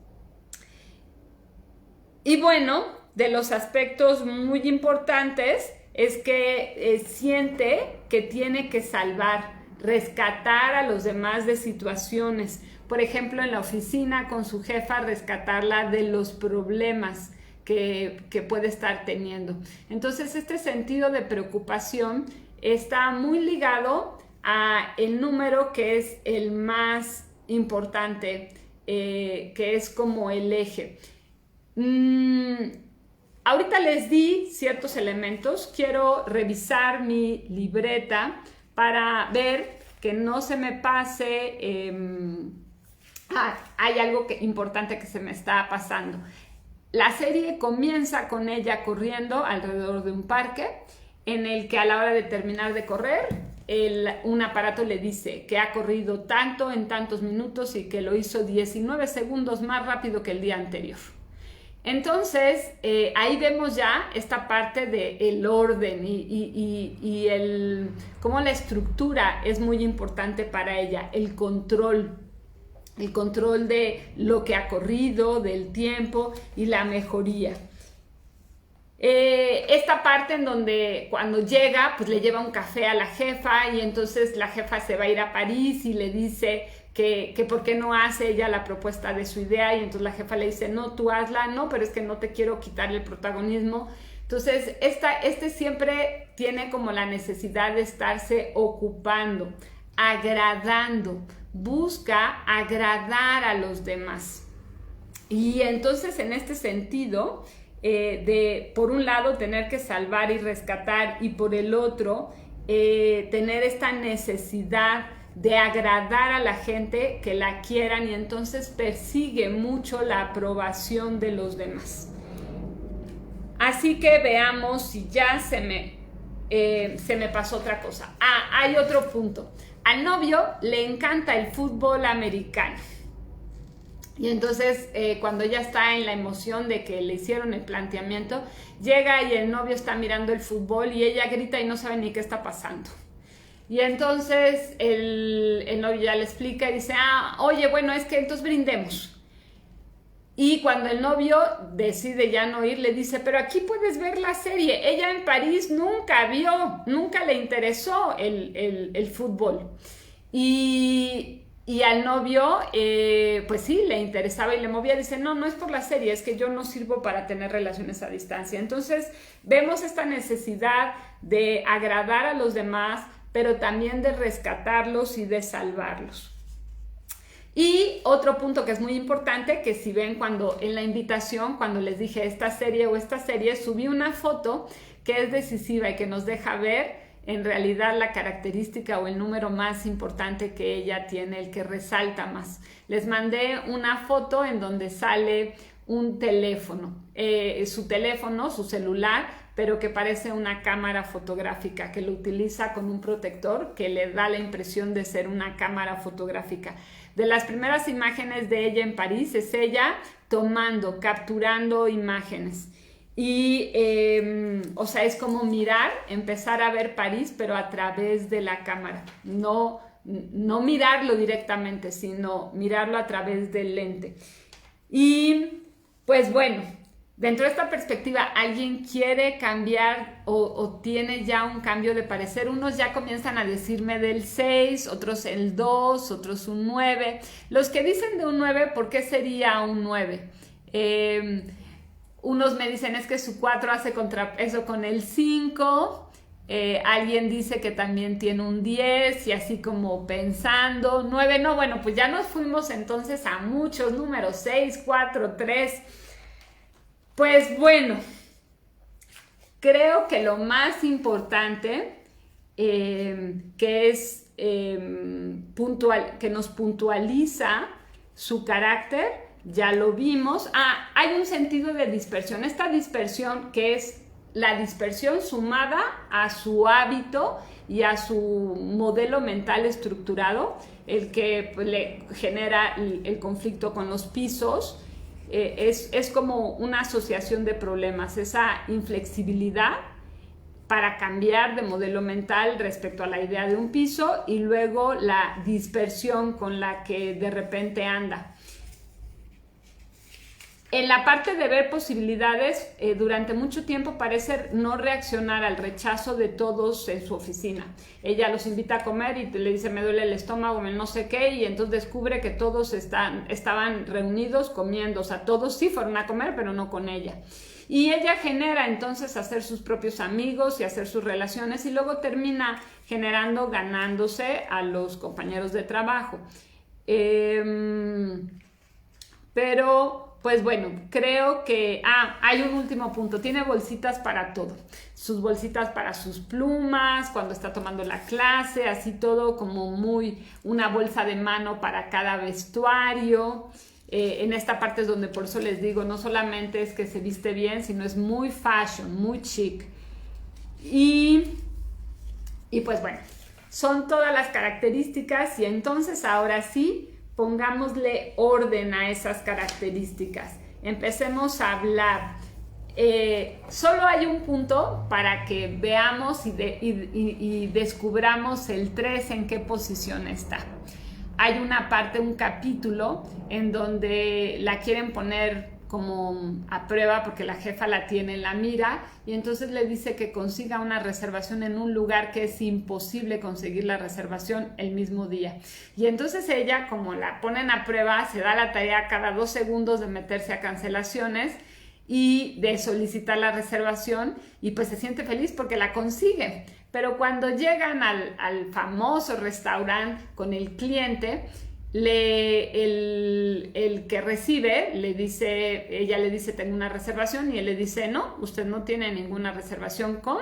Y bueno, de los aspectos muy importantes es que siente que tiene que salvar, rescatar a los demás de situaciones. Por ejemplo, en la oficina con su jefa, rescatarla de los problemas que puede estar teniendo. Entonces, este sentido de preocupación está muy ligado a el número que es el más importante, que es como el eje. Ahorita les di ciertos elementos, quiero revisar mi libreta para ver que no se me pase, hay algo importante que se me está pasando. La serie comienza con ella corriendo alrededor de un parque en el que a la hora de terminar de correr, un aparato le dice que ha corrido tanto en tantos minutos y que lo hizo 19 segundos más rápido que el día anterior. Entonces, ahí vemos ya esta parte del orden y cómo la estructura es muy importante para ella, el control de lo que ha corrido, del tiempo y la mejoría. Esta parte en donde cuando llega, pues le lleva un café a la jefa y entonces la jefa se va a ir a París y le dice que por qué no hace ella la propuesta de su idea, y entonces la jefa le dice, no, tú hazla, no, pero es que no te quiero quitar el protagonismo. Entonces, este siempre tiene como la necesidad de estarse ocupando, agradando, busca agradar a los demás. Y entonces, en este sentido, de por un lado tener que salvar y rescatar, y por el otro tener esta necesidad de agradar a la gente, que la quieran, y entonces persigue mucho la aprobación de los demás. Así que veamos si ya se me pasó otra cosa. Hay otro punto. Al novio le encanta el fútbol americano. Y entonces cuando ella está en la emoción de que le hicieron el planteamiento, llega y el novio está mirando el fútbol y ella grita y no sabe ni qué está pasando. Y entonces el novio ya le explica y dice, oye, bueno, es que entonces brindemos. Y cuando el novio decide ya no ir, le dice, pero aquí puedes ver la serie. Ella en París nunca le interesó el fútbol. Y al novio, pues sí, le interesaba y le movía. Dice, no es por la serie, es que yo no sirvo para tener relaciones a distancia. Entonces, vemos esta necesidad de agradar a los demás, pero también de rescatarlos y de salvarlos. Y otro punto que es muy importante, que si ven cuando en la invitación, cuando les dije esta serie, subí una foto que es decisiva y que nos deja ver en realidad la característica o el número más importante que ella tiene, el que resalta más. Les mandé una foto en donde sale un teléfono, su celular, pero que parece una cámara fotográfica, que lo utiliza con un protector que le da la impresión de ser una cámara fotográfica. De las primeras imágenes de ella en París es ella capturando imágenes. Y, o sea, es como empezar a ver París, pero a través de la cámara. No mirarlo directamente, sino mirarlo a través del lente. Y, pues bueno, dentro de esta perspectiva, ¿alguien quiere cambiar o tiene ya un cambio de parecer? Unos ya comienzan a decirme del 6, otros el 2, otros un 9. Los que dicen de un 9, ¿por qué sería un 9? Unos me dicen es que su 4 hace contrapeso con el 5. Alguien dice que también tiene un 10 y así como pensando. 9 no, bueno, pues ya nos fuimos entonces a muchos números. 6, 4, 3. Pues bueno, creo que lo más importante que es que nos puntualiza su carácter, ya lo vimos. Hay un sentido de dispersión. Esta dispersión, que es la dispersión sumada a su hábito y a su modelo mental estructurado, el que le genera el conflicto con los pisos. Es como una asociación de problemas, esa inflexibilidad para cambiar de modelo mental respecto a la idea de un piso, y luego la dispersión con la que de repente anda. En la parte de ver posibilidades, durante mucho tiempo parece no reaccionar al rechazo de todos en su oficina. Ella los invita a comer y le dice, me duele el estómago, no sé qué, y entonces descubre que todos estaban reunidos comiendo. O sea, todos sí fueron a comer, pero no con ella. Y ella genera entonces hacer sus propios amigos y hacer sus relaciones, y luego termina ganándose a los compañeros de trabajo. Pero... pues bueno, creo que... hay un último punto. Tiene bolsitas para todo. Sus bolsitas para sus plumas, cuando está tomando la clase, así todo como muy... una bolsa de mano para cada vestuario. En esta parte es donde por eso les digo, no solamente es que se viste bien, sino es muy fashion, muy chic. Y pues bueno, son todas las características y entonces ahora sí, pongámosle orden a esas características. Empecemos a hablar. Solo hay un punto para que veamos y descubramos el 3 en qué posición está. Hay una parte, un capítulo en donde la quieren poner como a prueba porque la jefa la tiene en la mira y entonces le dice que consiga una reservación en un lugar que es imposible conseguir la reservación el mismo día. Y entonces ella, como la ponen a prueba, se da la tarea cada 2 segundos de meterse a cancelaciones y de solicitar la reservación y pues se siente feliz porque la consigue. Pero cuando llegan al famoso restaurante con el cliente, el que recibe ella le dice tengo una reservación y él le dice no, usted no tiene ninguna reservación. ¿Cómo?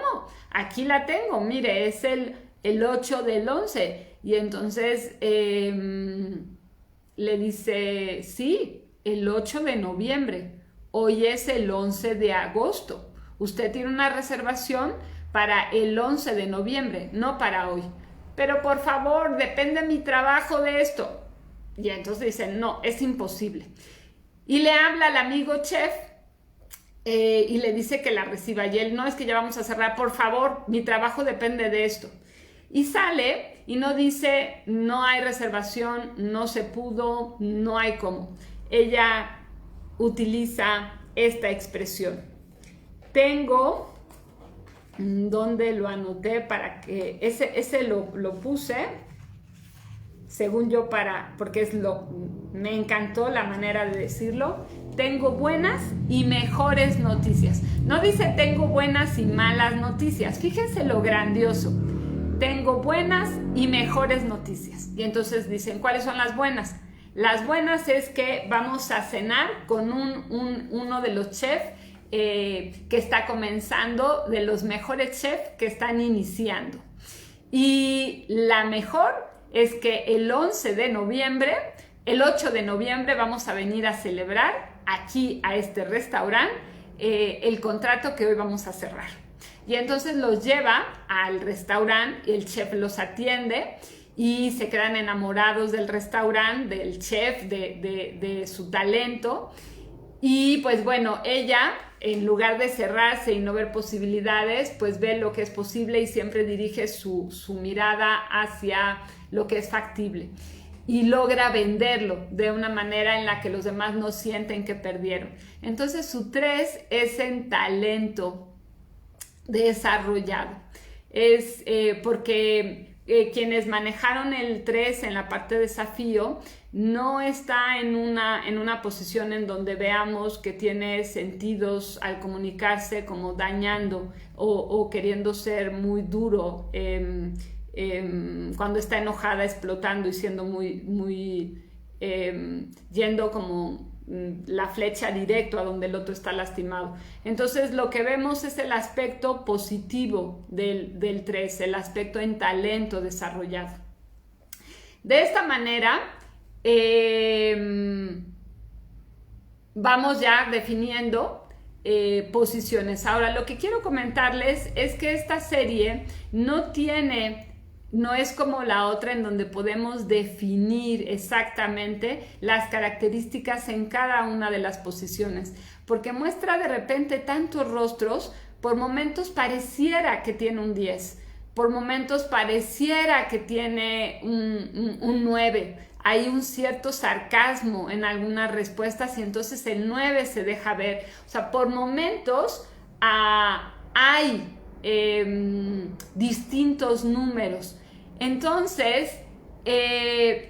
Aquí la tengo, mire, es el 8 del 11 y entonces le dice sí, el 8 de noviembre, hoy es el 11 de agosto, usted tiene una reservación para el 11 de noviembre, no para hoy, pero por favor, depende mi trabajo de esto. Y entonces dicen, no, es imposible. Y le habla al amigo chef y le dice que la reciba. Y él, no, es que ya vamos a cerrar, por favor, mi trabajo depende de esto. Y sale y no dice, no hay reservación, no se pudo, no hay cómo. Ella utiliza esta expresión. Tengo, ¿dónde lo anoté? Para que ese lo puse, según yo, porque me encantó la manera de decirlo. Tengo buenas y mejores noticias. No dice tengo buenas y malas noticias. Fíjense lo grandioso. Tengo buenas y mejores noticias. Y entonces dicen, ¿cuáles son las buenas? Las buenas es que vamos a cenar con uno de los chefs que está comenzando, de los mejores chefs que están iniciando. Y la mejor es que el 8 de noviembre vamos a venir a celebrar aquí a este restaurante el contrato que hoy vamos a cerrar. Y entonces los lleva al restaurante y el chef los atiende y se quedan enamorados del restaurante, del chef, de su talento. Y pues bueno, ella, en lugar de cerrarse y no ver posibilidades, pues ve lo que es posible y siempre dirige su mirada hacia lo que es factible y logra venderlo de una manera en la que los demás no sienten que perdieron. Entonces su 3 es en talento desarrollado. Es porque quienes manejaron el 3 en la parte de desafío no está en una posición en donde veamos que tiene sentidos al comunicarse como dañando o queriendo ser muy duro, cuando está enojada explotando y siendo muy yendo como la flecha directo a donde el otro está lastimado. Entonces lo que vemos es el aspecto positivo del 3, el aspecto en talento desarrollado. De esta manera vamos ya definiendo posiciones. Ahora lo que quiero comentarles es que esta serie no es como la otra en donde podemos definir exactamente las características en cada una de las posiciones, porque muestra de repente tantos rostros, por momentos pareciera que tiene un 10, por momentos pareciera que tiene un 9, hay un cierto sarcasmo en algunas respuestas y entonces el 9 se deja ver, o sea, por momentos hay distintos números. Entonces,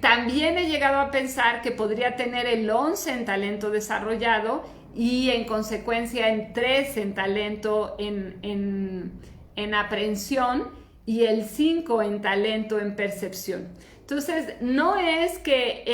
también he llegado a pensar que podría tener el 11 en talento desarrollado y en consecuencia en 3 en talento en aprehensión y el 5 en talento en percepción. Entonces, no es que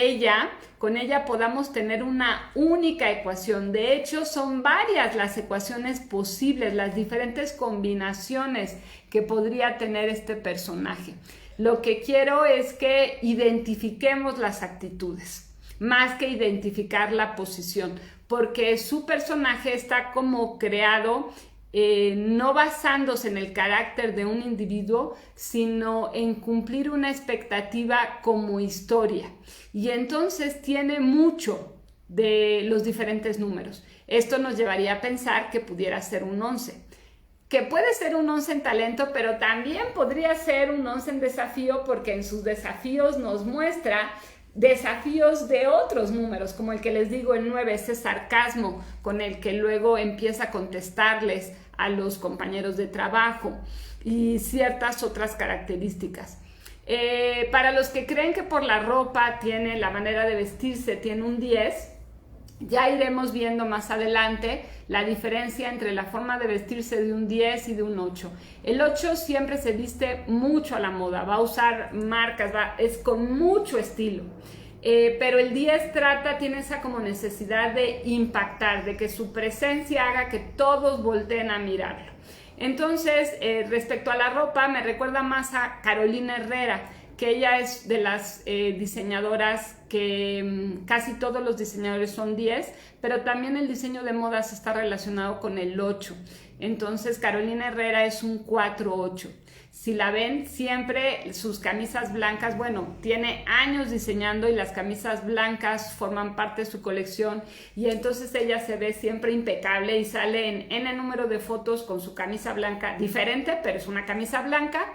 con ella podamos tener una única ecuación. De hecho, son varias las ecuaciones posibles, las diferentes combinaciones que podría tener este personaje. Lo que quiero es que identifiquemos las actitudes. más que identificar la posición, porque su personaje está como creado no basándose en el carácter de un individuo, sino en cumplir una expectativa como historia. Y entonces tiene mucho de los diferentes números. Esto nos llevaría a pensar que pudiera ser un 11, que puede ser un 11 en talento, pero también podría ser un 11 en desafío, porque en sus desafíos nos muestra desafíos de otros números, como el que les digo, el 9, ese sarcasmo con el que luego empieza a contestarles a los compañeros de trabajo y ciertas otras características. Para los que creen que por la ropa tiene, la manera de vestirse tiene un 10, ya iremos viendo más adelante la diferencia entre la forma de vestirse de un 10 y de un 8. El 8 siempre se viste mucho a la moda, va a usar marcas, es con mucho estilo. Pero el 10 tiene esa como necesidad de impactar, de que su presencia haga que todos volteen a mirarlo. Entonces, respecto a la ropa, me recuerda más a Carolina Herrera, que ella es de las diseñadoras que casi todos los diseñadores son 10, pero también el diseño de modas está relacionado con el 8. Entonces, Carolina Herrera es un 4-8. Si la ven, siempre sus camisas blancas, bueno, tiene años diseñando y las camisas blancas forman parte de su colección, y entonces ella se ve siempre impecable y sale en N número de fotos con su camisa blanca, diferente, pero es una camisa blanca.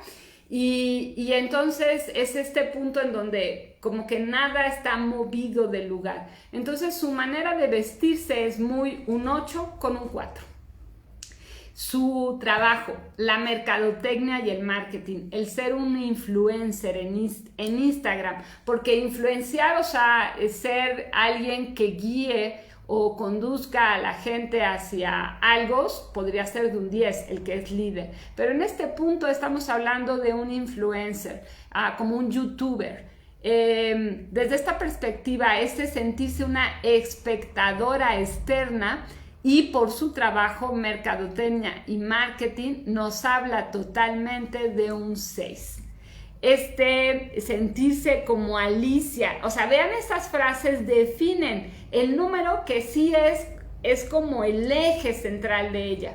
Y entonces es este punto en donde como que nada está movido del lugar. Entonces su manera de vestirse es muy un 8 con un 4. Su trabajo, la mercadotecnia y el marketing, el ser un influencer en Instagram, porque influenciar, o sea, es ser alguien que guíe o conduzca a la gente hacia algo, podría ser de un 10, el que es líder. Pero en este punto estamos hablando de un influencer, como un youtuber. Desde esta perspectiva, sentirse una espectadora externa, y por su trabajo, mercadotecnia y marketing, nos habla totalmente de un 6. Sentirse como Alicia, o sea, vean estas frases, definen el número que sí es como el eje central de ella,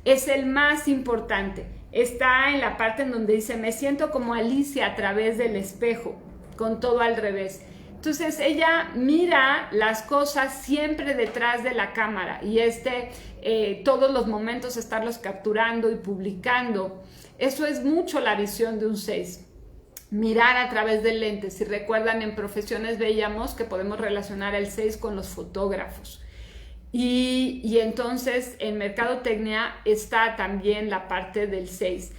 es el más importante, está en la parte en donde dice, me siento como Alicia a través del espejo, con todo al revés. Entonces ella mira las cosas siempre detrás de la cámara, y todos los momentos estarlos capturando y publicando. Eso es mucho la visión de un 6. Mirar a través del lente. Si recuerdan, en profesiones veíamos que podemos relacionar el 6 con los fotógrafos. Y entonces en mercadotecnia está también la parte del 6.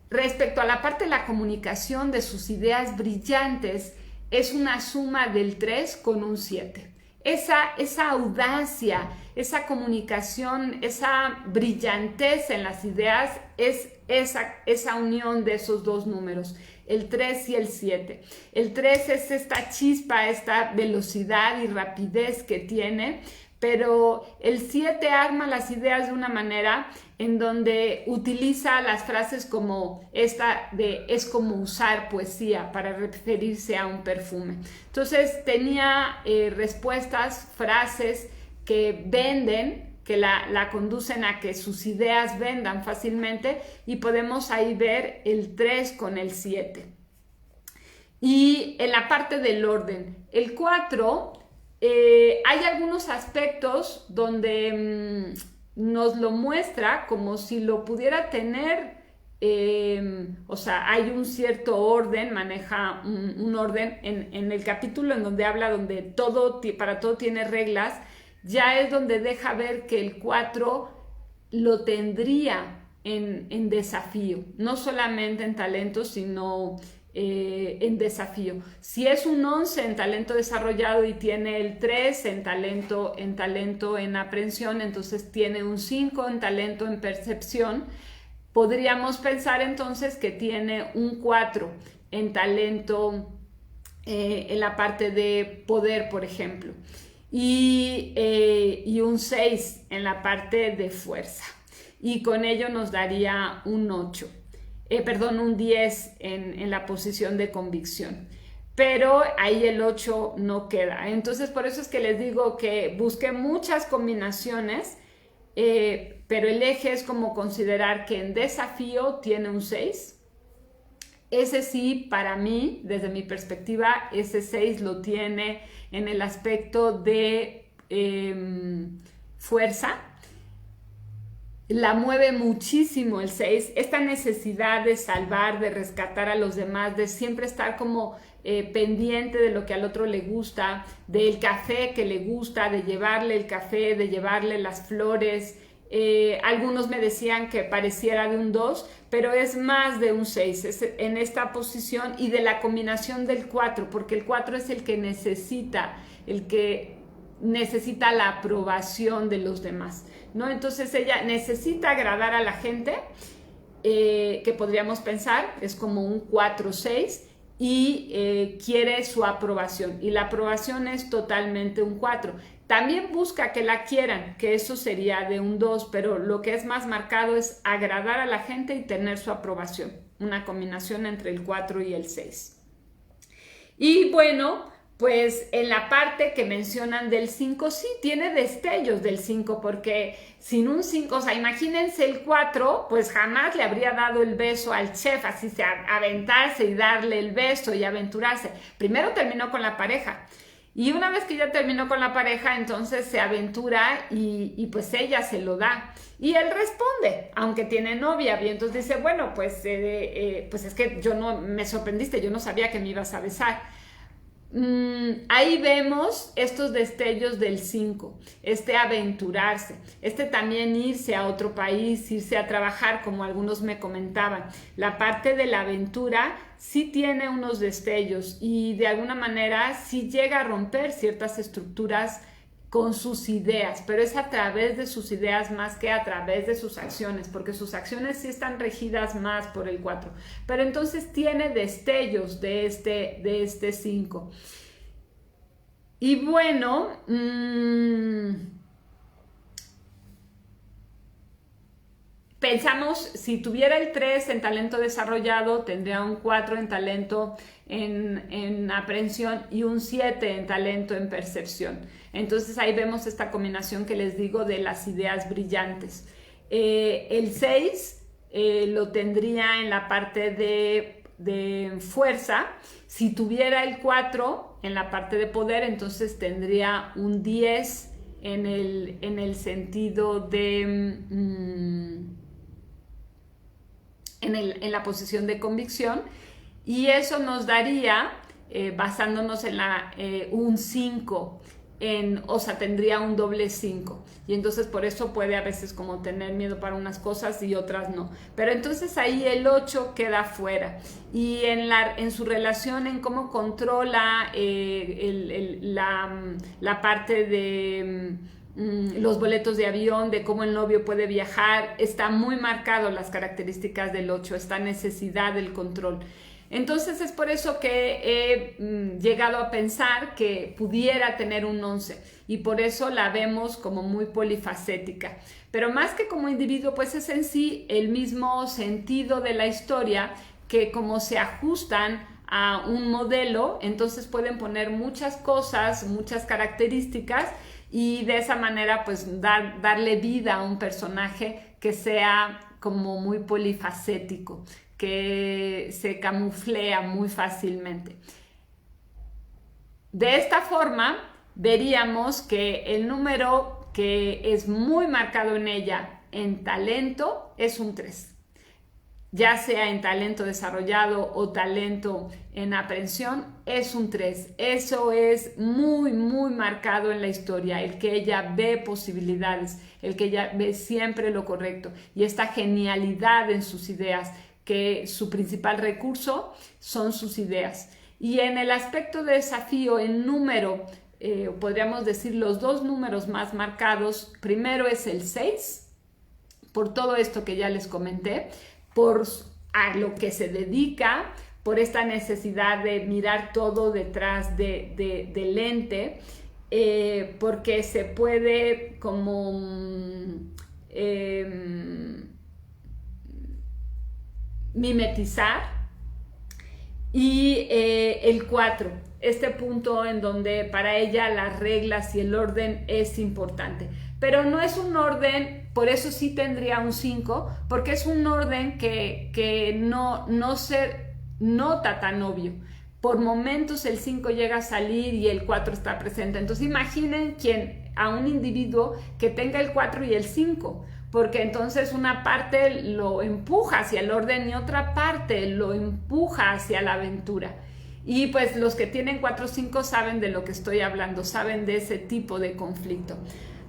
Respecto a la parte de la comunicación de sus ideas brillantes, es una suma del 3 con un 7. Esa audacia, esa comunicación, esa brillantez en las ideas es esa unión de esos dos números, el 3 y el 7. El 3 es esta chispa, esta velocidad y rapidez que tiene, pero el 7 arma las ideas de una manera en donde utiliza las frases como esta de es como usar poesía para referirse a un perfume. Entonces tenía respuestas, frases que venden, que la conducen a que sus ideas vendan fácilmente, y podemos ahí ver el 3 con el 7. Y en la parte del orden, el 4... hay algunos aspectos donde nos lo muestra como si lo pudiera tener, o sea, hay un cierto orden, maneja un orden en el capítulo en donde habla, donde para todo tiene reglas, ya es donde deja ver que el 4 lo tendría en desafío, no solamente en talento, sino en desafío. Si es un 11 en talento desarrollado y tiene el 3 en talento en aprehensión, entonces tiene un 5 en talento en percepción. Podríamos pensar entonces que tiene un 4 en talento en la parte de poder, por ejemplo, y un 6 en la parte de fuerza, y con ello nos daría un 8. Un 10 en la posición de convicción. pero ahí el 8 no queda. Entonces por eso es que les digo que busqué muchas combinaciones, pero el eje es como considerar que en desafío tiene un 6. Ese sí, para mí, desde mi perspectiva, ese 6 lo tiene en el aspecto de fuerza. La mueve muchísimo el 6, esta necesidad de salvar, de rescatar a los demás, de siempre estar como pendiente de lo que al otro le gusta, del café que le gusta, de llevarle el café, de llevarle las flores. Algunos me decían que pareciera de un 2, pero es más de un 6, es en esta posición, y de la combinación del 4, porque el 4 es el que necesita la aprobación de los demás, ¿no? Entonces ella necesita agradar a la gente, que podríamos pensar es como un 4-6, y quiere su aprobación, y la aprobación es totalmente un 4. También busca que la quieran, que eso sería de un 2, pero lo que es más marcado es agradar a la gente y tener su aprobación, una combinación entre el 4 y el 6. Y bueno, pues en la parte que mencionan del 5, sí tiene destellos del 5, porque sin un 5, o sea, imagínense el 4, pues jamás le habría dado el beso al chef, así aventarse y darle el beso y aventurarse. Primero terminó con la pareja, y una vez que ya terminó con la pareja, entonces se aventura y pues ella se lo da. Y él responde, aunque tiene novia, y entonces dice, bueno, pues es que me sorprendiste, yo no sabía que me ibas a besar. Ahí vemos estos destellos del 5, este aventurarse, también irse a otro país, irse a trabajar, como algunos me comentaban. La parte de la aventura sí tiene unos destellos, y de alguna manera sí llega a romper ciertas estructuras con sus ideas, pero es a través de sus ideas más que a través de sus acciones, porque sus acciones sí están regidas más por el 4, pero entonces tiene destellos de este 5. Y bueno, pensamos, si tuviera el 3 en talento desarrollado, tendría un 4 en talento en aprehensión y un 7 en talento en percepción. Entonces ahí vemos esta combinación que les digo de las ideas brillantes. El 6 lo tendría en la parte de fuerza. Si tuviera el 4 en la parte de poder, entonces tendría un 10 en el sentido de en la posición de convicción, y eso nos daría, basándonos en un 5, o sea, tendría un doble 5, y entonces por eso puede a veces como tener miedo para unas cosas y otras no, pero entonces ahí el 8 queda fuera, y en su relación, en cómo controla la parte de los boletos de avión, de cómo el novio puede viajar, está muy marcado las características del 8, esta necesidad del control. Entonces es por eso que he llegado a pensar que pudiera tener un 11, y por eso la vemos como muy polifacética. Pero más que como individuo, pues es en sí el mismo sentido de la historia, que como se ajustan a un modelo, entonces pueden poner muchas cosas, muchas características, y de esa manera pues darle vida a un personaje que sea como muy polifacético, que se camuflea muy fácilmente. De esta forma veríamos que el número que es muy marcado en ella en talento es un 3, ya sea en talento desarrollado o talento en aprehensión, es un 3. Eso es muy, muy marcado en la historia, el que ella ve posibilidades, el que ella ve siempre lo correcto, y esta genialidad en sus ideas, que su principal recurso son sus ideas. Y en el aspecto de desafío, el número, podríamos decir los dos números más marcados, primero es el 6, por todo esto que ya les comenté, a lo que se dedica, por esta necesidad de mirar todo detrás del lente, porque se puede como mimetizar, Y el 4, este punto en donde para ella las reglas y el orden es importante. Pero no es un orden, por eso sí tendría un 5, porque es un orden que no se nota tan obvio. Por momentos el 5 llega a salir y el 4 está presente. Entonces imaginen a un individuo que tenga el 4 y el 5, porque entonces una parte lo empuja hacia el orden y otra parte lo empuja hacia la aventura. Y pues los que tienen 4 o 5 saben de lo que estoy hablando, saben de ese tipo de conflicto.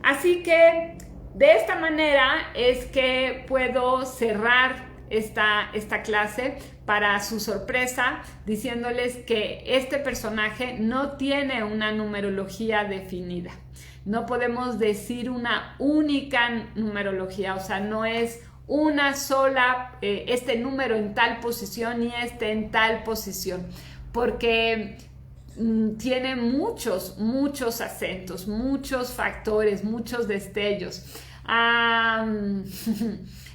Así que de esta manera es que puedo cerrar esta clase para su sorpresa, diciéndoles que este personaje no tiene una numerología definida. No podemos decir una única numerología, o sea, no es una sola, este número en tal posición y este en tal posición, porque tiene muchos acentos, muchos factores, muchos destellos.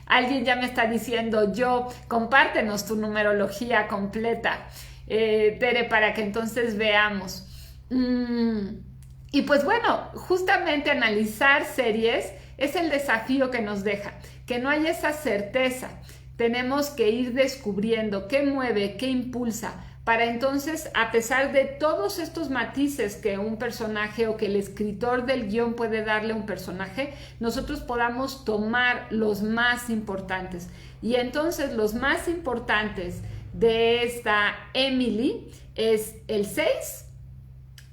Alguien ya me está diciendo, compártenos tu numerología completa, Tere, para que entonces veamos. Y pues bueno, justamente analizar series es el desafío que nos deja, que no hay esa certeza. Tenemos que ir descubriendo qué mueve, qué impulsa, para entonces, a pesar de todos estos matices que un personaje o que el escritor del guión puede darle a un personaje, nosotros podamos tomar los más importantes. Y entonces los más importantes de esta Emily es el 6,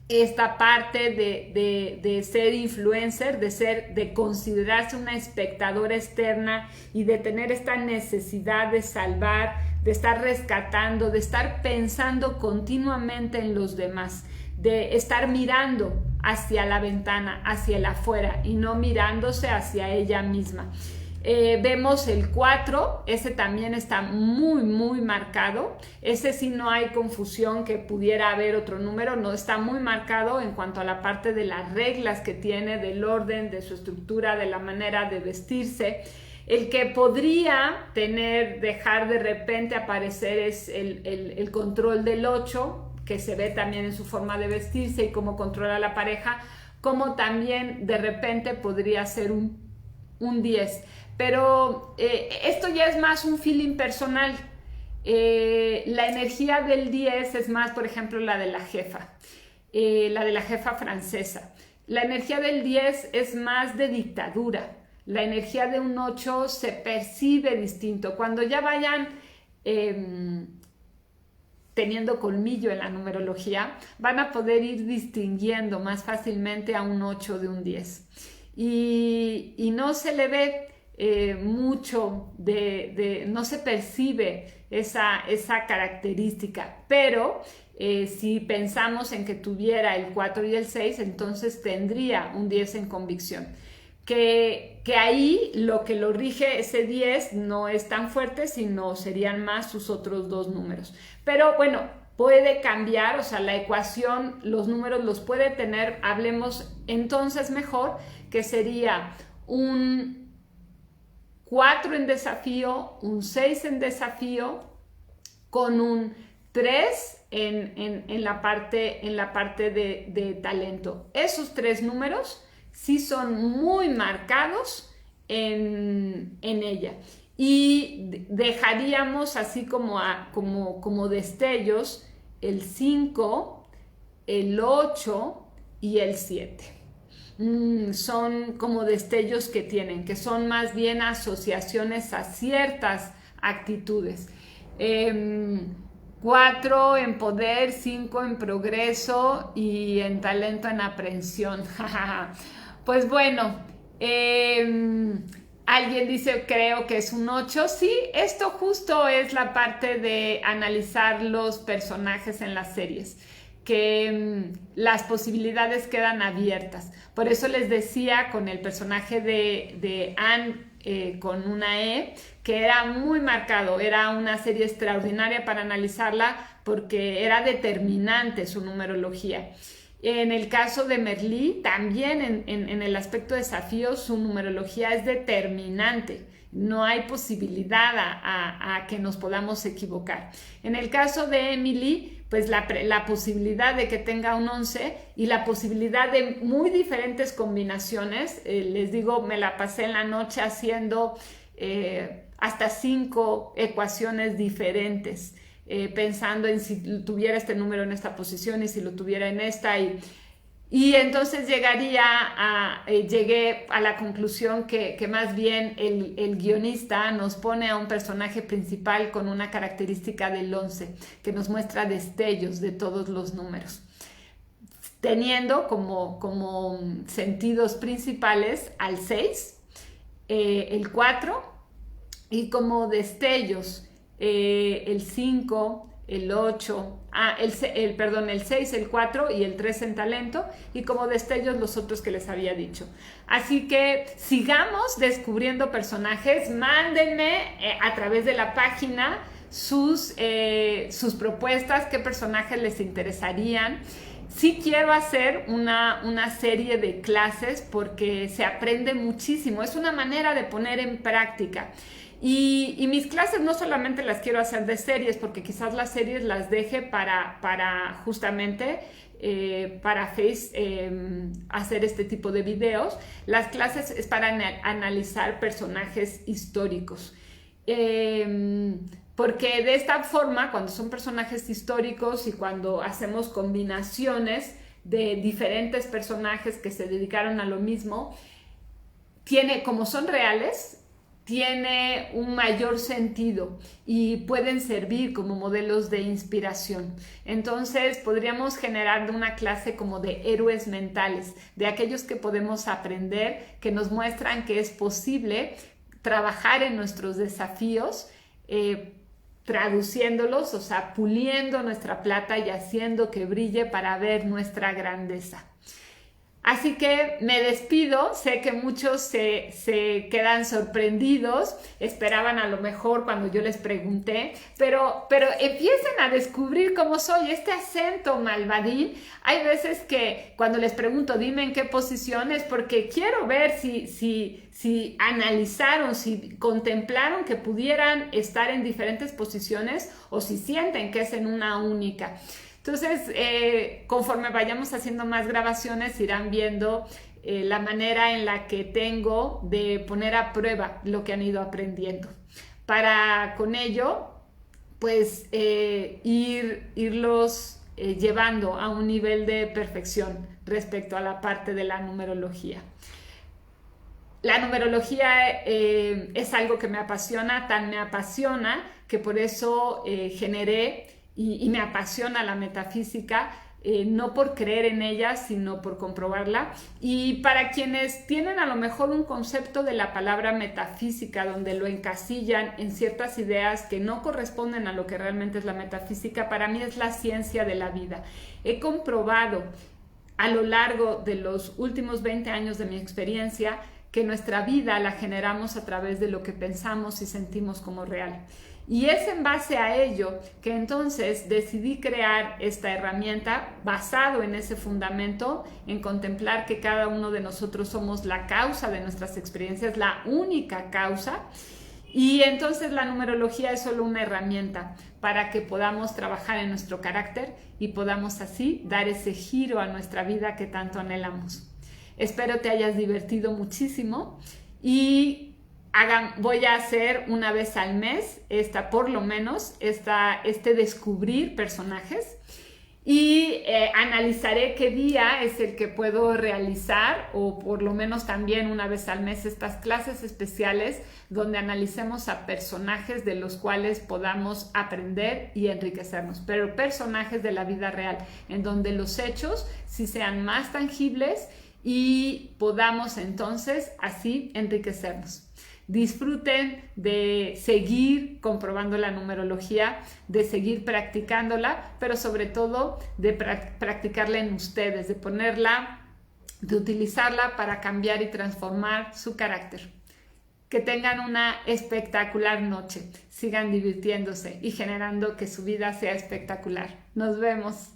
esta parte de ser influencer, de considerarse una espectadora externa y de tener esta necesidad de salvar, de estar rescatando, de estar pensando continuamente en los demás, de estar mirando hacia la ventana, hacia el afuera y no mirándose hacia ella misma. Vemos el 4, ese también está muy marcado, ese sí no hay confusión que pudiera haber otro número, no, está muy marcado en cuanto a la parte de las reglas que tiene, del orden, de su estructura, de la manera de vestirse. El que podría dejar de repente aparecer es el control del 8, que se ve también en su forma de vestirse y cómo controla a la pareja, como también de repente podría ser un 10. Pero esto ya es más un feeling personal. La energía del 10 es más, por ejemplo, la de la jefa francesa. La energía del 10 es más de dictadura. La energía de un 8 se percibe distinto. Cuando ya vayan teniendo colmillo en la numerología, van a poder ir distinguiendo más fácilmente a un 8 de un 10. Y no se le ve mucho, no se percibe esa característica, pero si pensamos en que tuviera el 4 y el 6, entonces tendría un 10 en convicción. Que ahí lo que lo rige ese 10 no es tan fuerte, sino serían más sus otros dos números. Pero bueno, puede cambiar, o sea, la ecuación, los números los puede tener, hablemos entonces mejor, que sería un 4 en desafío, un 6 en desafío, con un 3 en la parte de talento. Esos tres números sí son muy marcados en ella. Y dejaríamos así como destellos el 5, el 8 y el 7. Son como destellos que son más bien asociaciones a ciertas actitudes. 4 en poder, 5 en progreso y en talento en aprehensión. Pues bueno, alguien dice, creo que es un 8. Sí, esto justo es la parte de analizar los personajes en las series, que las posibilidades quedan abiertas. Por eso les decía con el personaje de Anne con una E, que era muy marcado, era una serie extraordinaria para analizarla porque era determinante su numerología. En el caso de Merlí, también en el aspecto desafío, su numerología es determinante. No hay posibilidad a que nos podamos equivocar. En el caso de Emily, pues la posibilidad de que tenga un 11 y la posibilidad de muy diferentes combinaciones. Les digo, me la pasé en la noche haciendo hasta 5 ecuaciones diferentes, pensando en si tuviera este número en esta posición y si lo tuviera en esta, y entonces llegué a la conclusión que más bien el guionista nos pone a un personaje principal con una característica del 11, que nos muestra destellos de todos los números, teniendo como sentidos principales al 6, el 4, y como destellos el 5, el 8, el 6, el 4 y el 3 en talento, y como destellos los otros que les había dicho. Así que sigamos descubriendo personajes. Mándenme a través de la página sus propuestas, qué personajes les interesarían. Sí quiero hacer una serie de clases porque se aprende muchísimo. Es una manera de poner en práctica. Y mis clases no solamente las quiero hacer de series, porque quizás las series las deje para justamente para hacer este tipo de videos. Las clases es para analizar personajes históricos. Porque de esta forma, cuando son personajes históricos y cuando hacemos combinaciones de diferentes personajes que se dedicaron a lo mismo, como son reales, tiene un mayor sentido y pueden servir como modelos de inspiración. Entonces podríamos generar una clase como de héroes mentales, de aquellos que podemos aprender, que nos muestran que es posible trabajar en nuestros desafíos, traduciéndolos, o sea, puliendo nuestra plata y haciendo que brille para ver nuestra grandeza. Así que me despido. Sé que muchos se quedan sorprendidos, esperaban a lo mejor cuando yo les pregunté, pero empiecen a descubrir cómo soy, este acento malvadín. Hay veces que cuando les pregunto, dime en qué posición, es porque quiero ver si analizaron, si contemplaron que pudieran estar en diferentes posiciones o si sienten que es en una única. Entonces, conforme vayamos haciendo más grabaciones, irán viendo la manera en la que tengo de poner a prueba lo que han ido aprendiendo. Para con ello, pues, irlos llevando a un nivel de perfección respecto a la parte de la numerología. La numerología es algo que me apasiona, tan me apasiona que por eso generé y me apasiona la metafísica, no por creer en ella, sino por comprobarla. Y para quienes tienen a lo mejor un concepto de la palabra metafísica, donde lo encasillan en ciertas ideas que no corresponden a lo que realmente es la metafísica, para mí es la ciencia de la vida. He comprobado a lo largo de los últimos 20 años de mi experiencia que nuestra vida la generamos a través de lo que pensamos y sentimos como real. Y es en base a ello que entonces decidí crear esta herramienta basado en ese fundamento, en contemplar que cada uno de nosotros somos la causa de nuestras experiencias, la única causa. Y entonces la numerología es solo una herramienta para que podamos trabajar en nuestro carácter y podamos así dar ese giro a nuestra vida que tanto anhelamos. Espero te hayas divertido muchísimo y voy a hacer una vez al mes, por lo menos, este descubrir personajes, y analizaré qué día es el que puedo realizar, o por lo menos también una vez al mes, estas clases especiales donde analicemos a personajes de los cuales podamos aprender y enriquecernos, pero personajes de la vida real, en donde los hechos sí sean más tangibles y podamos entonces así enriquecernos. Disfruten de seguir comprobando la numerología, de seguir practicándola, pero sobre todo de practicarla en ustedes, de utilizarla para cambiar y transformar su carácter. Que tengan una espectacular noche, sigan divirtiéndose y generando que su vida sea espectacular. Nos vemos.